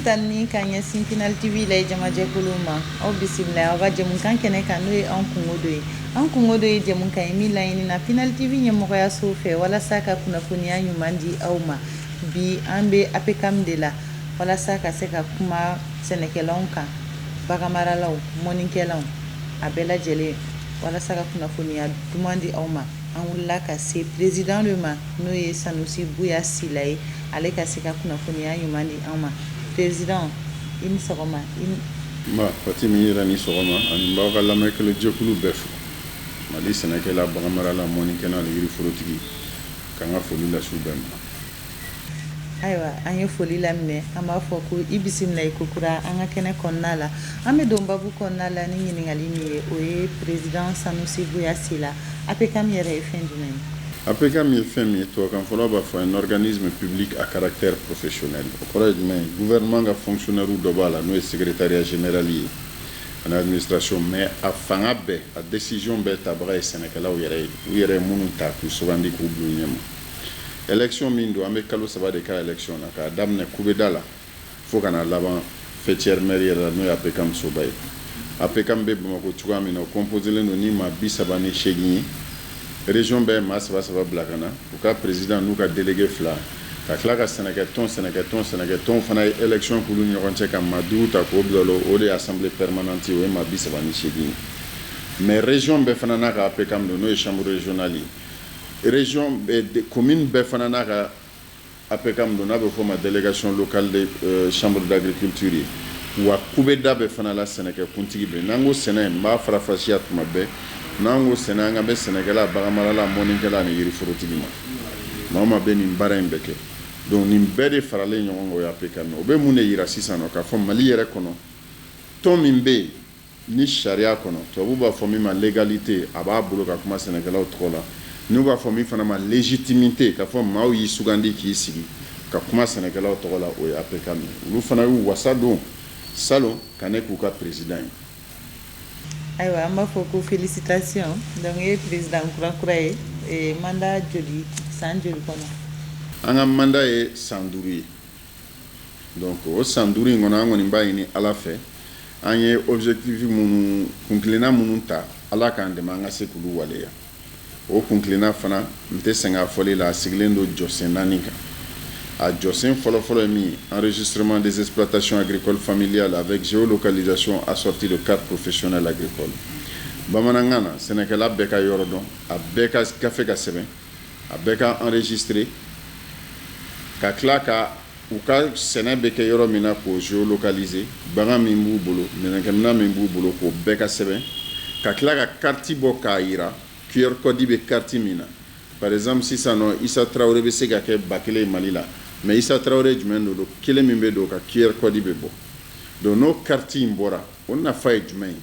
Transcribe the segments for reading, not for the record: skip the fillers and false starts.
Tani kanya Final TV la jama jekuluma au bisimila aw ka jamukan kɛnɛ kan n'o ye an kungo ye an kungo ye jamukan ye min laɲini na Final TV ɲɛmɔgɔyaso fɛ walasa ka kunnafoniya ɲuman di aw ma bi an bɛ APCAM de la walasa ka se ka kuma sɛnɛkɛlaw kan baganmaralaw mɔnikɛlaw a bɛɛ lajɛlen walasa ka kunnafoniya duman di aw ma an wulila ka se président de ma n'o ye Sanusi Buya Sila ye ale ka se ka kunnafoniya ɲuman di aw ma président i ni sɔgɔma Fatimi yɛrɛ ni sɔgɔma ani n b'aw ka lamɛnnikɛla jɛkulu bɛɛ fo Mali sɛnɛkɛla baganmarala mɔnikɛla ni yiriforotigi k'an ka foli lase u bɛɛ ma. Ayiwa an ye foli laminɛ an b'a fɔ ko i bisimila i kokura an ka kɛnɛ kɔnɔna la an bɛ don babu kɔnɔna la ni ɲininkali min ye o ye président Sanusi Buya Sila APCAM yɛrɛ ye fɛn jumɛn ye? APCAM ye fɛn min ye tubabukan fɔla b'a fɔ un organisme public à caractère professionnel o kɔrɔ ye jumɛn ye gouvernement ka fonctionnaire dɔ b'a la n'o ye secrétariat général ye ani administration mais a fanga bɛɛ a décision bɛɛ tabaga ye sɛnɛkɛlaw yɛrɛ ye u yɛrɛ ye minnu ta k'u sugandi k'u bila u ɲɛma élection min don an bɛ kalo 3 de kɛ élection na k'a daminɛ kubeda la fo ka na laban fêtière mairie yɛrɛ la n'o ye APCAM soba ye APCAM bɛ Bamako cogoya min na o composé len don ni maa 38 ye région bɛɛ maa 3 bila ka na u ka président n'u ka délégué 2 ka tila ka sɛnɛkɛtɔn fana ye élection k'olu ni ɲɔgɔn cɛ ka maa 5 ta k'o bila o de ye assemblée permanente o ye maa 38 ye mais région bɛɛ fana n'a ka APCAM don n'o ye chambre régionale ye région commune bɛɛ fana n'a ka APCAM don n'a bɛ fɔ o ma délégation locale de chambre d'agriculture ye wa kubeda bɛɛ fana la sɛnɛkɛkuntigi bɛ n'an ko sɛnɛ n b'a farafasiya tuma bɛɛ n'an ko sɛnɛ an ka bɛ sɛnɛkɛla baganmarala mɔnikɛla ni yiriforotigi ma maa o maa bɛ nin baara in bɛɛ kɛ donc nin bɛɛ de faralen ɲɔgɔn kan o ye APCAM o bɛ mun de yira sisan nɔ k'a fɔ Mali yɛrɛ kɔnɔ tɔn min bɛ yen ni sariya kɔnɔ tubabu b'a fɔ min ma légalité a b'a bolo ka kuma sɛnɛkɛlaw tɔgɔ la n'u b'a fɔ min fana ma légitimité k'a fɔ maaw y'i sugandi k'i sigi ka kuma sɛnɛkɛlaw tɔgɔ la o ye APCAM ye olu fana y'u wasa don salon ka ne k'u ka président ye. Ayiwa an b'a fɔ ko félicitations donc e ye président kura ye mandat joli san joli kɔnɔ? An ka mandat ye san 5 ye donc o san 5 in kɔnɔ an kɔni b'a ɲini Ala fɛ an ye objectif minnu kunkilenna minnu ta Ala k'an dɛmɛ an ka se k'olu waleya o kunkilenna fana n tɛ sɛgɛn a fɔli la a sigilen don jɔsen 4 kan a jɔsen fɔlɔ-fɔlɔ ye min ye enregistrement des exploitations agricoles familiales avec géolocalisation assortie de carte professionnelle agricole bamanankan na sɛnɛkɛla bɛɛ ka yɔrɔ dɔn a bɛɛ ka gafe ka sɛbɛn a bɛɛ ka enregistré ka tila ka u ka sɛnɛ bɛ kɛ yɔrɔ min na k'o géolocaliser bagan min b'u bolo minɛnkɛminɛn min b'u bolo k'o bɛɛ ka sɛbɛn ka tila ka carte bɔ k'a yira QR code bɛ carte min na par exemple sisan nɔ Isa Traoré bɛ se ka kɛ 1000 Mali la mais Isa Traoré jumɛn don kelen min bɛ don ka QR code bɛ bɔ donc n'o carte in bɔra o nafa ye jumɛn ye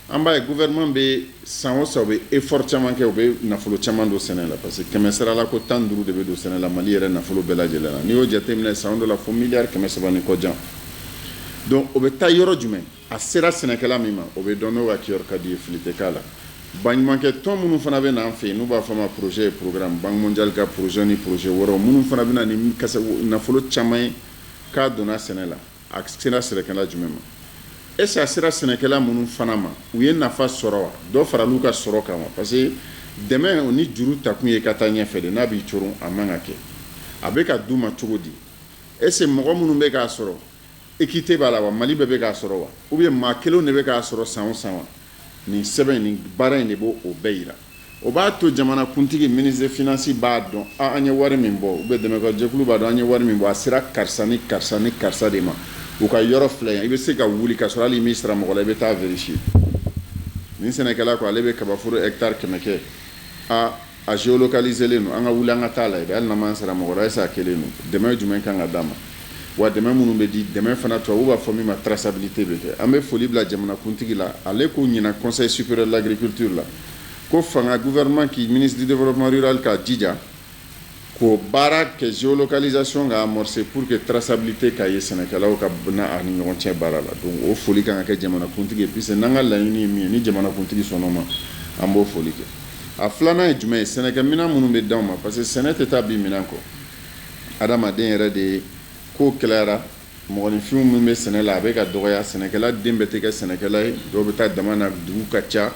an b'a ye gouvernement bɛ san o san u bɛ effort caman kɛ u bɛ nafolo caman don sɛnɛ la parce que kɛmɛ sara la ko 15 de bɛ don sɛnɛ la Mali yɛrɛ nafolo bɛɛ lajɛlen na n'i y'o jateminɛ san dɔ la fo miliyari 300 ni kɔjan donc o bɛ taa yɔrɔ jumɛn a sera sɛnɛkɛla min ma o bɛ dɔn n'o ka QR code ye fili tɛ k'a la baɲumankɛ tɔn minnu fana bɛ na an fɛ yen n'u b'a fɔ ma projet et programme Banque mondiale ka projet ni projet wɛrɛw minnu fana bɛ na ni nafolo caman ye k'a donna sɛnɛ la a sera sɛnɛkɛla jumɛn ma est-ce que a sera sɛnɛkɛla minnu fana ma u ye nafa sɔrɔ wa dɔ faral'u ka sɔrɔ kan wa parce que dɛmɛ o ni juru takun ye ka taa ɲɛfɛ de n'a b'i coron a man ka kɛ a bɛ ka d'u ma cogo di est-ce que mɔgɔ minnu bɛ k'a sɔrɔ équité b'a la wa Mali bɛɛ bɛ k'a sɔrɔ wa ou bien maa kelenw de bɛ k'a sɔrɔ san o san wa nin sɛbɛn nin baara in de b'o bɛɛ yira o b'a to jamanakuntigi ministre des finances b'a dɔn an ye wari min bɔ ou bien dɛmɛkɛjɛkulu b'a dɔn an ye wari min bɔ a sera karisa ni karisa ni karisa de ma u ka yɔrɔ filɛ yan i bɛ se ka wuli ka sɔrɔ hali min sera mɔgɔ la i bɛ taa vérifier nin sɛnɛkɛla ko ale bɛ kabaforo hectare 100 kɛ a géolocaliser len don an ka wuli an ka taa la hali n'an sera mɔgɔ la est-ce que a kelen don dɛmɛ jumɛn kan ka d'a ma wa dɛmɛ minnu bɛ di dɛmɛ fana tubabu b'a fɔ min ma traçabilité bɛ kɛ an bɛ foli bila jamanakuntigi la ale ko ɲina conseil supérieur de l'agriculture la ko fanga gouvernement qui ministre du développement rural ka jija k'o baara kɛ géolocalisation ka amorcer pour que traçabilité ka ye sɛnɛkɛlaw ka na a ni ɲɔgɔn cɛ baara la donc o foli kan ka kɛ jamanakuntigi ye puisque n'an ka laɲini ye min ye ni jamanakuntigi sɔnn'o ma an b'o foli kɛ a filanan ye jumɛn ye sɛnɛkɛminɛn minnu bɛ d'anw ma parce que sɛnɛ tɛ taa bin minɛn kɔ adamaden yɛrɛ de ye ko kɛlɛyara mɔgɔninfinw min bɛ sɛnɛ la a bɛ ka dɔgɔya sɛnɛkɛla den bɛɛ tɛ kɛ sɛnɛkɛla ye dɔw bɛ taa dama na dugu ka ca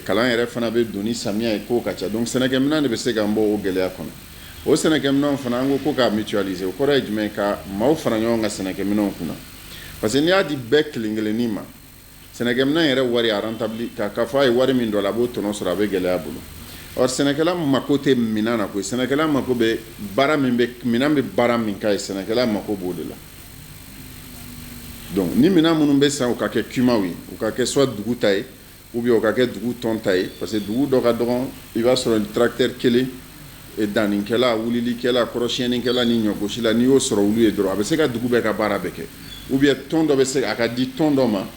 kalan yɛrɛ fana bɛ don ni samiya ye kow ka ca donc sɛnɛkɛminɛn de bɛ se k'an bɔ o gɛlɛya kɔnɔ o sɛnɛkɛminɛnw fana an ko k'a mutualiser o kɔrɔ ye jumɛn ka maaw fara ɲɔgɔn kan sɛnɛkɛminɛnw kunna parce que n'i y'a di bɛɛ kelen kelennin ma sɛnɛkɛminɛn yɛrɛ wari a rentable k'a fɔ a ye wari min don a la a b'o tɔnɔ sɔrɔ a bɛ gɛlɛya a bolo or sɛnɛkɛla mako tɛ minɛn na koyi sɛnɛkɛla mako bɛ baara min bɛ minɛn bɛ baara min k'a ye sɛnɛkɛla mako b'o de la donc ni minɛn minnu bɛ san u ka kɛ kumaw ye u ka kɛ soit dugu ta ye ou bien u ka kɛ dugu tɔn ta ye parce que dugu dɔ ka dɔgɔn i b'a sɔrɔ tracteur kelen dannikɛla wulilikɛla kɔrɔsiyɛnnikɛla ni ɲɔgosila n'i y'o sɔrɔ olu ye dɔrɔn a bɛ se ka dugu bɛɛ ka baara bɛɛ kɛ ou bien tɔn dɔ bɛ se a ka di tɔn dɔ ma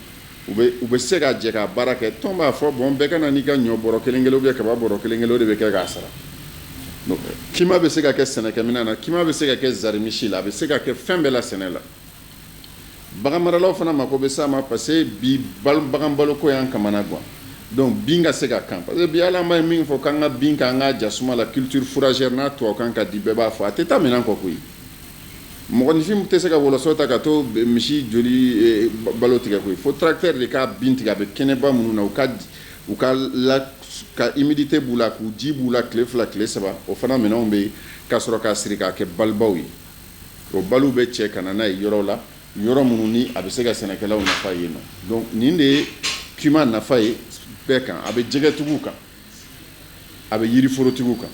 u bɛ se ka jɛ ka baara kɛ tɔn b'a fɔ bon bɛɛ ka na n'i ka ɲɔ bɔrɔ kelen kelen ou bien kaba bɔrɔ kelen kelen o de bɛ kɛ k'a sara donc kima bɛ se ka kɛ sɛnɛkɛminɛn na kima bɛ se ka kɛ zarimisi la a bɛ se ka kɛ fɛn bɛɛ la sɛnɛ la bagan maralaw fana mako bɛ s'a ma parce que bi bagan baloko y'an kamana gan donc bin ka se ka kan parce que bi ala ma ye min fɔ k'an ka bin k'an ka jasuma la culture fourragère n'a tubabukan ka di bɛɛ b'a fɔ a tɛ taa minɛn kɔ koyi mɔgɔninfin tɛ se ka wɔlɔsɔ ta ka to misi joli balo tigɛ koyi fo tracteur de ka bin tigɛ a bɛ kɛnɛba minnu na u ka humidité b'u la k'u ji b'u la tile fila tile saba o fana minɛnw bɛ yen ka sɔrɔ k'a siri k'a kɛ balibaw ye o baliw bɛ cɛ ka na n'a ye yɔrɔ la yɔrɔ minnu ni a bɛ se ka sɛnɛkɛlaw nafa yen nɔ donc nin de ye kima nafa ye bɛɛ kan a bɛ jɛgɛtigiw kan a bɛ yiriforotigiw kan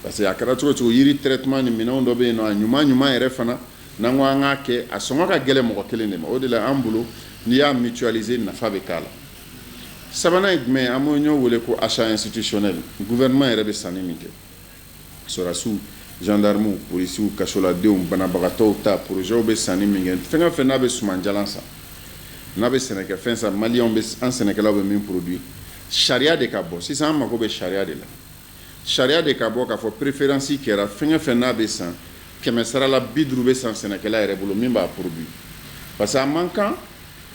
parce que a kɛra cogo cogo yiri traitement ni minɛnw dɔ bɛ yen nɔ a ɲuman ɲuman yɛrɛ fana n'an ko an k'a kɛ a sɔngɔ ka gɛlɛn mɔgɔ kelen de ma o de la an bolo n'i y'a mutualiser nafa bɛ k'a la sabanan ye jumɛn ye an b'o ɲɔ wele ko achat institutionnel gouvernement yɛrɛ bɛ sanni min kɛ sɔrasiw gendarmew polisiw kasoladenw banabagatɔw ta projetw bɛ sanni min kɛ fɛn o fɛn n'a bɛ sumanjalan san n'a bɛ sɛnɛkɛfɛn san maliyɛnw bɛ an sɛnɛkɛlaw bɛ min produit sariya de ka bɔ sisan an mako bɛ sariya de la sariya de ka bɔ k'a fɔ préférence kɛra fɛn o fɛn n'a bɛ san 100 la 50 bɛ san sɛnɛkɛla yɛrɛ bolo min b'a produit parce que a man kan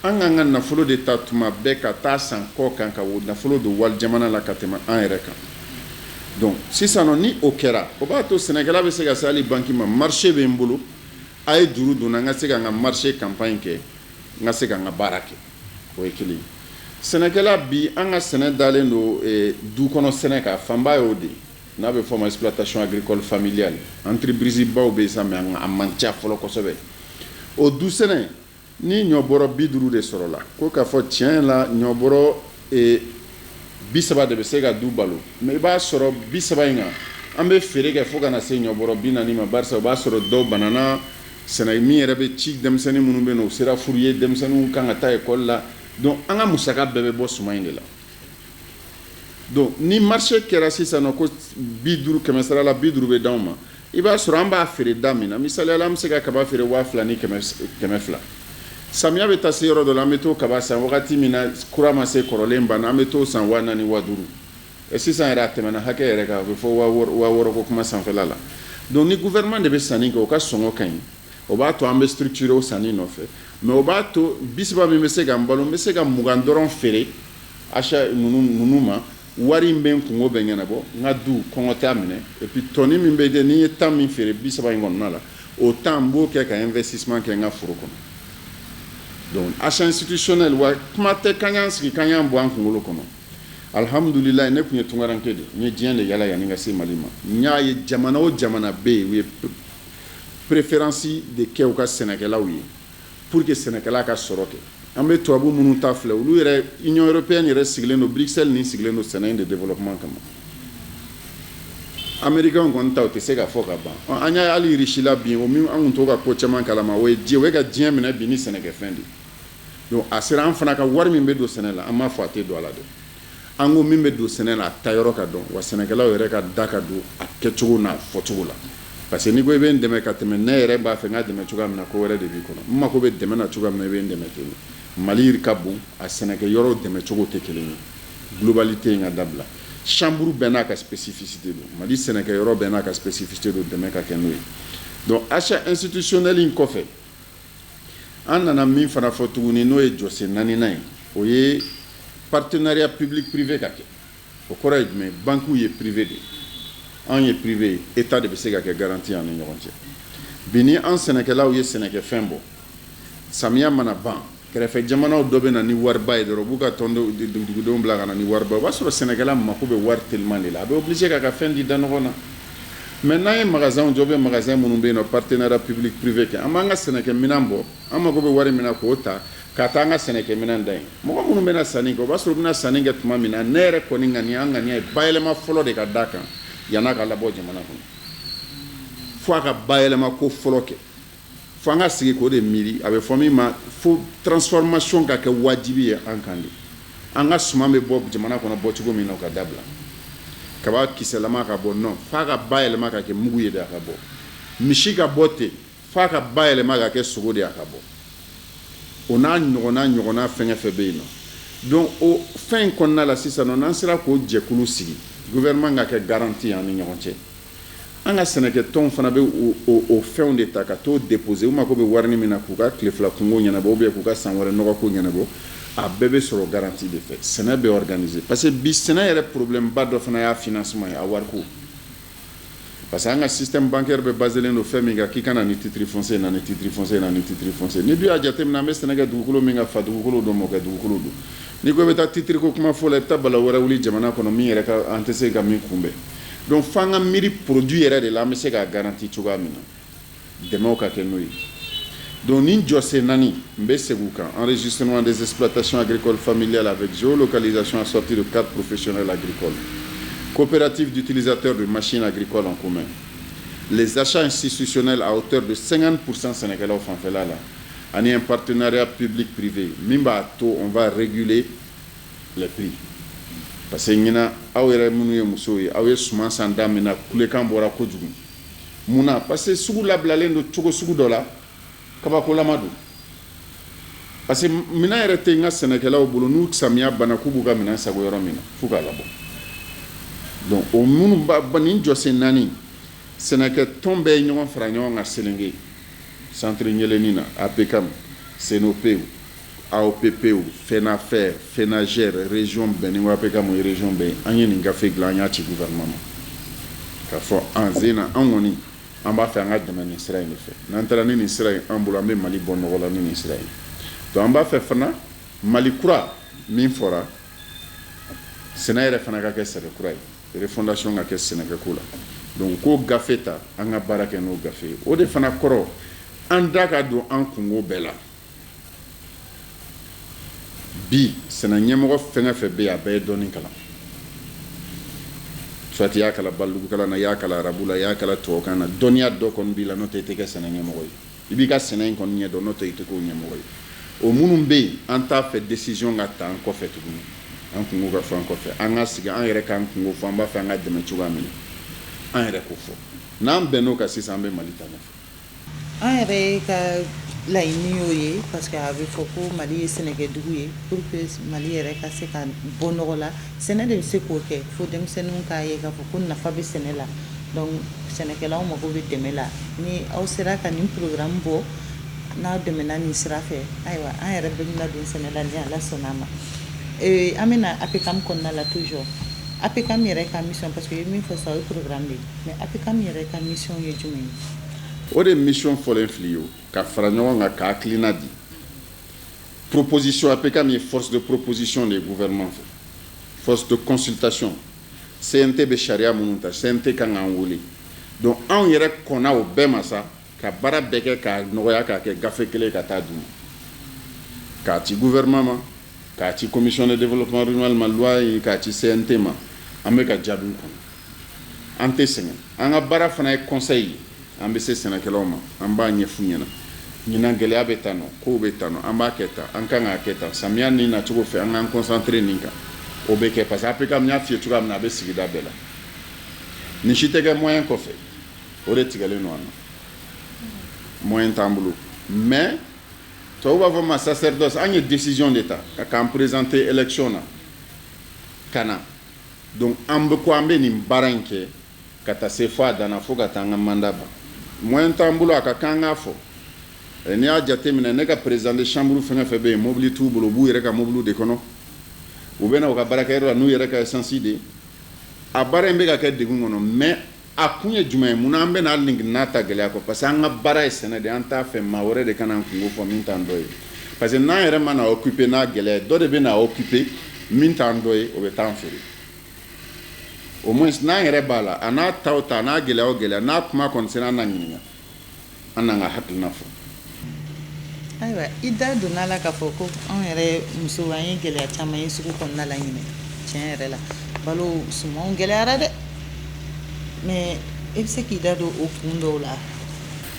an k'an ka nafolo de ta tuma bɛɛ ka taa san kɔ kan ka o nafolo don wali jamana la ka tɛmɛ an yɛrɛ kan donc sisan nɔ ni o kɛra o b'a to sɛnɛkɛla bɛ se ka se hali banque ma marché bɛ n bolo a ye juru donna n ka se ka n ka marché campagne kɛ n ka se ka n ka baara kɛ o ye kelen ye sɛnɛkɛla bi an ka sɛnɛ dalen don du kɔnɔ sɛnɛ kan fanba y'o de ye n'a bɛ fɔ o ma exploitation agricole familiale entreprise baw bɛ yen sa mais a man ca fɔlɔ kosɛbɛ o du sɛnɛ ni ɲɔ bɔrɔ 50 de sɔrɔla ko k'a fɔ tiɲɛ la ɲɔ bɔrɔ 30 de bɛ se ka du balo mais i b'a sɔrɔ 30 in kan an bɛ feere kɛ fo ka na se ɲɔ bɔrɔ 40 ma barisa o b'a sɔrɔ dɔw banana sɛnɛ min yɛrɛ bɛ ci denmisɛnnin minnu bɛ yen nɔ u sera furu ye denmisɛnninw kan ka taa ekɔli la donc an ka musaka bɛɛ bɛ bɔ suma in de la donc ni marché kɛra sisan nɔ ko 50 100 la 50 bɛ d'anw ma i b'a sɔrɔ an b'a feere da min na misaliyala an bɛ se ka kaba feere 2000 ni 200 samiya bɛ taa se yɔrɔ dɔ la an bɛ t'o kaba san wagati min na kura ma se kɔrɔlen banna an bɛ t'o san 4000 ni 5000 sisan yɛrɛ a tɛmɛna hakɛ yɛrɛ kan a bɛ fɔ 6000 ko kuma sanfɛla la donc ni gouvernement de bɛ sanni kɛ o ka sɔngɔ ka ɲi o b'a to an bɛ structurer o sanni nɔfɛ mais o b'a to 30 min bɛ se ka n balo n bɛ se ka 20 dɔrɔn feere achat ninnu ma wari in bɛ n kungo bɛ ɲɛnabɔ n ka du kɔngɔ t'a minɛ et puis tɔni min bɛ yen n'i ye temps min feere 30 in kɔnɔna la o temps n b'o kɛ ka investissement kɛ n ka foro kɔnɔ donc achat institutionnel wa kuma tɛ k'an y'an sigi k'an y'an bɔ an kunkolo kɔnɔ alhamdulilayi ne tun ye tunkaranke de n ye diɲɛ de yala yanni n ka se mali ma n y'a ye jamana o jamana bɛ yen u ye préférence de kɛ u ka sɛnɛkɛlaw ye pour que sɛnɛkɛla ka sɔrɔ kɛ an bɛ tubabu minnu ta filɛ olu yɛrɛ union européenne yɛrɛ sigilen don bruxelles ni sigilen don sɛnɛ de développement kama américain kɔni ta o tɛ se ka fɔ ka ban an y'a hali riche la bi o min an tun t'o ka ko caman kalama o ye ka diɲɛ minɛ bi ni sɛnɛkɛfɛn de donc a sera an fana ka wari min bɛ don sɛnɛ la an m'a fɔ a tɛ don a la dɛ an ko min bɛ don sɛnɛ la a ta yɔrɔ ka dɔn wa sɛnɛkɛlaw yɛrɛ ka da ka don a kɛcogo n'a fɔcogo la parce que n'i ko i bɛ n dɛmɛ ka tɛmɛ ne yɛrɛ b'a fɛ n ka dɛmɛ cogoya min na ko wɛrɛ de b'i kɔnɔ n mako bɛ dɛmɛ na cogoya min na i bɛ n dɛmɛ ten mali ka bon a sɛnɛkɛ yɔrɔ dɛmɛ cogo tɛ kelen ye globalité in ka dabila chambre bɛɛ n'a ka spécificité don mali sɛnɛkɛ yɔrɔ bɛɛ n'a ka spécificité don dɛmɛ ka kɛ n'o ye donc achat institutionnel in kɔfɛ an nana min fana fɔ tuguni n'o ye jɔsen 4nan ye o ye partenariat public privé ka kɛ o kɔrɔ ye jumɛn banques ye privé de an ye privé ye état de bɛ se ka kɛ garantie an ni ɲɔgɔn cɛ bi ni an sɛnɛkɛlaw ye sɛnɛkɛfɛn bɔ samiya mana ban kɛrɛfɛ jamanaw dɔ bɛ na ni wariba ye dɔrɔn u b'u ka dugudenw bila ka na ni wariba o b'a sɔrɔ sɛnɛkɛla mako bɛ wari teliman de la a bɛ obligé k'a ka fɛn di da ɲɔgɔn na mais n'an ye magasin jɔ bɛ magasin minnu bɛ yen nɔ partenariat public privé kɛ an b'an ka sɛnɛkɛminɛn bɔ an mako bɛ wari min na k'o ta ka taa an ka sɛnɛkɛminɛn da yen mɔgɔ minnu bɛna sanni kɛ o b'a sɔrɔ u bɛna sanni kɛ tuma min na ne yɛrɛ kɔni ŋaniya an ŋaniya ye bayɛlɛma fɔlɔ de ka d'a kan yan'a ka labɔ jamana kɔnɔ fo a ka bayɛlɛma ko fɔlɔ kɛ fo an ka sigi k'o de miiri a bɛ fɔ min ma fo transformation ka kɛ wajibi ye an kan de an ka suman bɛ bɔ jamana kɔnɔ bɔcogo min na o ka dabila kaba kisɛlama ka bɔ non f'a ka bayɛlɛma ka kɛ mugu ye de a ka bɔ misi ka bɔ ten f'a ka bayɛlɛma ka kɛ sogo de a ka bɔ o n'a ɲɔgɔnna fɛn fɛn bɛ yen nɔ donc o fɛn in kɔnɔna la sisan nɔ n'an sera k'o jɛkulu sigi gouvernement ka kɛ garantie an ni ɲɔgɔn cɛ an ka sɛnɛkɛtɔnw fana bɛ o fɛnw de ta ka t'o déposer u mako bɛ wari min na k'u ka tile fila kungo ɲɛnabɔ ou bien k'u ka san wɛrɛ nɔgɔko ɲɛnabɔ a bɛɛ bɛ sɔrɔ garantie de fɛ sɛnɛ bɛ organiser parce que bi sɛnɛ yɛrɛ problème ba dɔ fana y'a financement ye a wariko parce que an ka système bancaire bɛ basé len don fɛn min kan k'i ka na ni titre foncier na ni titre foncier na ni titre foncier ni dun y'a jateminɛ an bɛ sɛnɛ kɛ dugukolo min ka fa dugukolo dɔ mɔ kɛ dugukolo don n'i ko i bɛ taa titre ko kuma fɔ la i bɛ taa bala wɛrɛ wuli jamana kɔnɔ min yɛrɛ ka an tɛ se ka min kunbɛn donc f'an ka miiri produit yɛrɛ de la an bɛ se k'a garantie cogoya min na dɛmɛw ka kɛ n'o ye donc nin jɔsen naani n bɛ segin u kan enregistrement des exploitations agricoles familiales avec géolocalisation assortie de cadres professionnels agricoles coopérative d'utilisateurs de machines agricoles en commun les achats institutionnels à hauteur de 50% sɛnɛkɛlaw fanfɛla la ani un partenariat public privé min b'a to on va réguler les prix parce que ɲina aw yɛrɛ minnu ye musow ye aw ye suman san da min na kulekan bɔra kojugu mun na parce que sugu labilalen don cogo sugu dɔ la kabakolama don parce que minɛn yɛrɛ tɛ n ka sɛnɛkɛlaw bolo n'u samiya banna k'u b'u ka minɛn sago yɔrɔ min na f'u k'a labɔ donc o minnu ba nin jɔsen naani sɛnɛkɛtɔn bɛɛ ye ɲɔgɔn fara ɲɔgɔn kan selenge centre ɲɛlɛnni na APCAM CNOP AOPP FENAFER FENAGER région bɛɛ ni APCAM ye région bɛɛ an ye nin gafe dilan an y'a ci gouvernement ma k'a fɔ an sen na an kɔni an b'a fɛ an ka dɛmɛ nin sira in de fɛ n'an taara ni nin sira in an bolo an bɛ Mali bɔ nɔgɔ la ni nin sira in donc an b'a fɛ fana Mali kura min fɔra sɛnɛ yɛrɛ fana ka kɛ sɛnɛ kura ye refondation ka kɛ sɛnɛkɛko la donc k'o gafe ta an ka baara kɛ n'o gafe ye o de fana kɔrɔ an da ka don an kungo bɛɛ la bi sɛnɛ ɲɛmɔgɔ fɛn o fɛn bɛ yen a bɛɛ ye dɔɔnin kalan soit i y'a kalan balugukala na i y'a kalan arabu la i y'a kalan tubabukan na dɔnniya dɔ kɔni b'i la n'o tɛ i tɛ kɛ sɛnɛ ɲɛmɔgɔ ye i b'i ka sɛnɛ in kɔni ɲɛdɔn n'o tɛ i tɛ k'o ɲɛmɔgɔ ye o minnu bɛ yen an t'a fɛ décision ka ta an kɔfɛ tuguni an kungo ka fɔ an kɔfɛ an ka sigi an yɛrɛ k'an kungo fɔ an b'a fɛ an ka dɛmɛ cogoya min na an yɛrɛ k'o fɔ n'an bɛnn'o kan sisan an bɛ Mali ta ɲɛfɛ. An yɛrɛ ka laɲini y'o ye parce que a bɛ fɔ ko Mali ye sɛnɛkɛdugu ye pour que Mali yɛrɛ ka se ka bɔ nɔgɔ la sɛnɛ de bɛ se k'o kɛ fo denmisɛnninw k'a ye k'a fɔ ko nafa bɛ sɛnɛ la donc sɛnɛkɛlaw mago bɛ dɛmɛ la ni aw sera ka nin programme bɔ n'aw dɛmɛna nin sira fɛ ayiwa an yɛrɛ bɛ ladon sɛnɛ la ni Ala sɔnna ma an bɛna APCAM kɔnɔna la toujours APCAM yɛrɛ ka mission parce que min fɔ sa o ye programme de ye mais APCAM yɛrɛ ka mission ye jumɛn ye. O de mission fɔlen fili ye o ka fara ɲɔgɔn kan k'a hakilina di proposition APCAM ye force de proposition de gouvernement fɛ force de consultation CNT bɛ sariya minnu ta CNT kan k'an wele donc anw yɛrɛ kɔnna o bɛɛ ma sa ka baara bɛɛ kɛ k'a nɔgɔya k'a kɛ gafe kelen ka taa d'u ma k'a ci gouvernement ma k'a ci commission de développement rural ma loi in k'a ci CNT ma an bɛ ka jaabiw kɔnɔ an tɛ sɛgɛn an ka baara fana ye conseil ye an bɛ se sɛnɛkɛlaw ma an b'a ɲɛf'u ɲɛna ɲinan gɛlɛya bɛ tan nɔ kow bɛ tan nɔ an b'a kɛ tan an kan k'a kɛ tan samiya nin nacogo fɛ an k'an concentré nin kan o bɛ kɛ parce que APCAM y'a f'i ye cogoya min na a bɛ sigida bɛɛ la nin si tɛ kɛ moyen kɔfɛ o de tigɛlen don an na moyen t'an bolo mais tubabu b'a fɔ ma sacerdoce an ye décision de ta k'an présenter élection na ka na donc an bɛ ko an bɛ nin baara in kɛ ka taa se fo a danna fo ka taa an ka mandat ban moyen t'an bolo a ka kan k'a fɔ n'i y'a jateminɛ ne ka président de chambre fɛn o fɛn bɛ yen mobili t'u bolo u b'u yɛrɛ ka mobiliw de kɔnɔ u bɛ na u ka baarakɛyɔrɔ la n'u yɛrɛ ka essence de ye a baara in bɛ ka kɛ degun kɔnɔ mais a kun ye jumɛn ye mun an bɛ na hali n'a ta gɛlɛya kɔ parce que an ka baara ye sɛnɛ de an t'a fɛ maa wɛrɛ de kana an kungo fɔ min t'an dɔ ye parce que n'an yɛrɛ mana occuper n'a gɛlɛya dɔ de bɛ na occuper min t'an dɔ ye o bɛ taa an feere au moins n'an yɛrɛ b'a la a n'a ta o ta n'a gɛlɛya o gɛlɛya n'a kuma kɔni sera an na ɲininka an n'an ka hakilina fɔ. ayiwa i da donna la k'a fɔ ko anw yɛrɛ musow an ye gɛlɛya caman ye sugu kɔnɔna la ɲinɛ tiɲɛ yɛrɛ la balo sumanw gɛlɛyara dɛ mais i bɛ se k'i da don o kun dɔw la.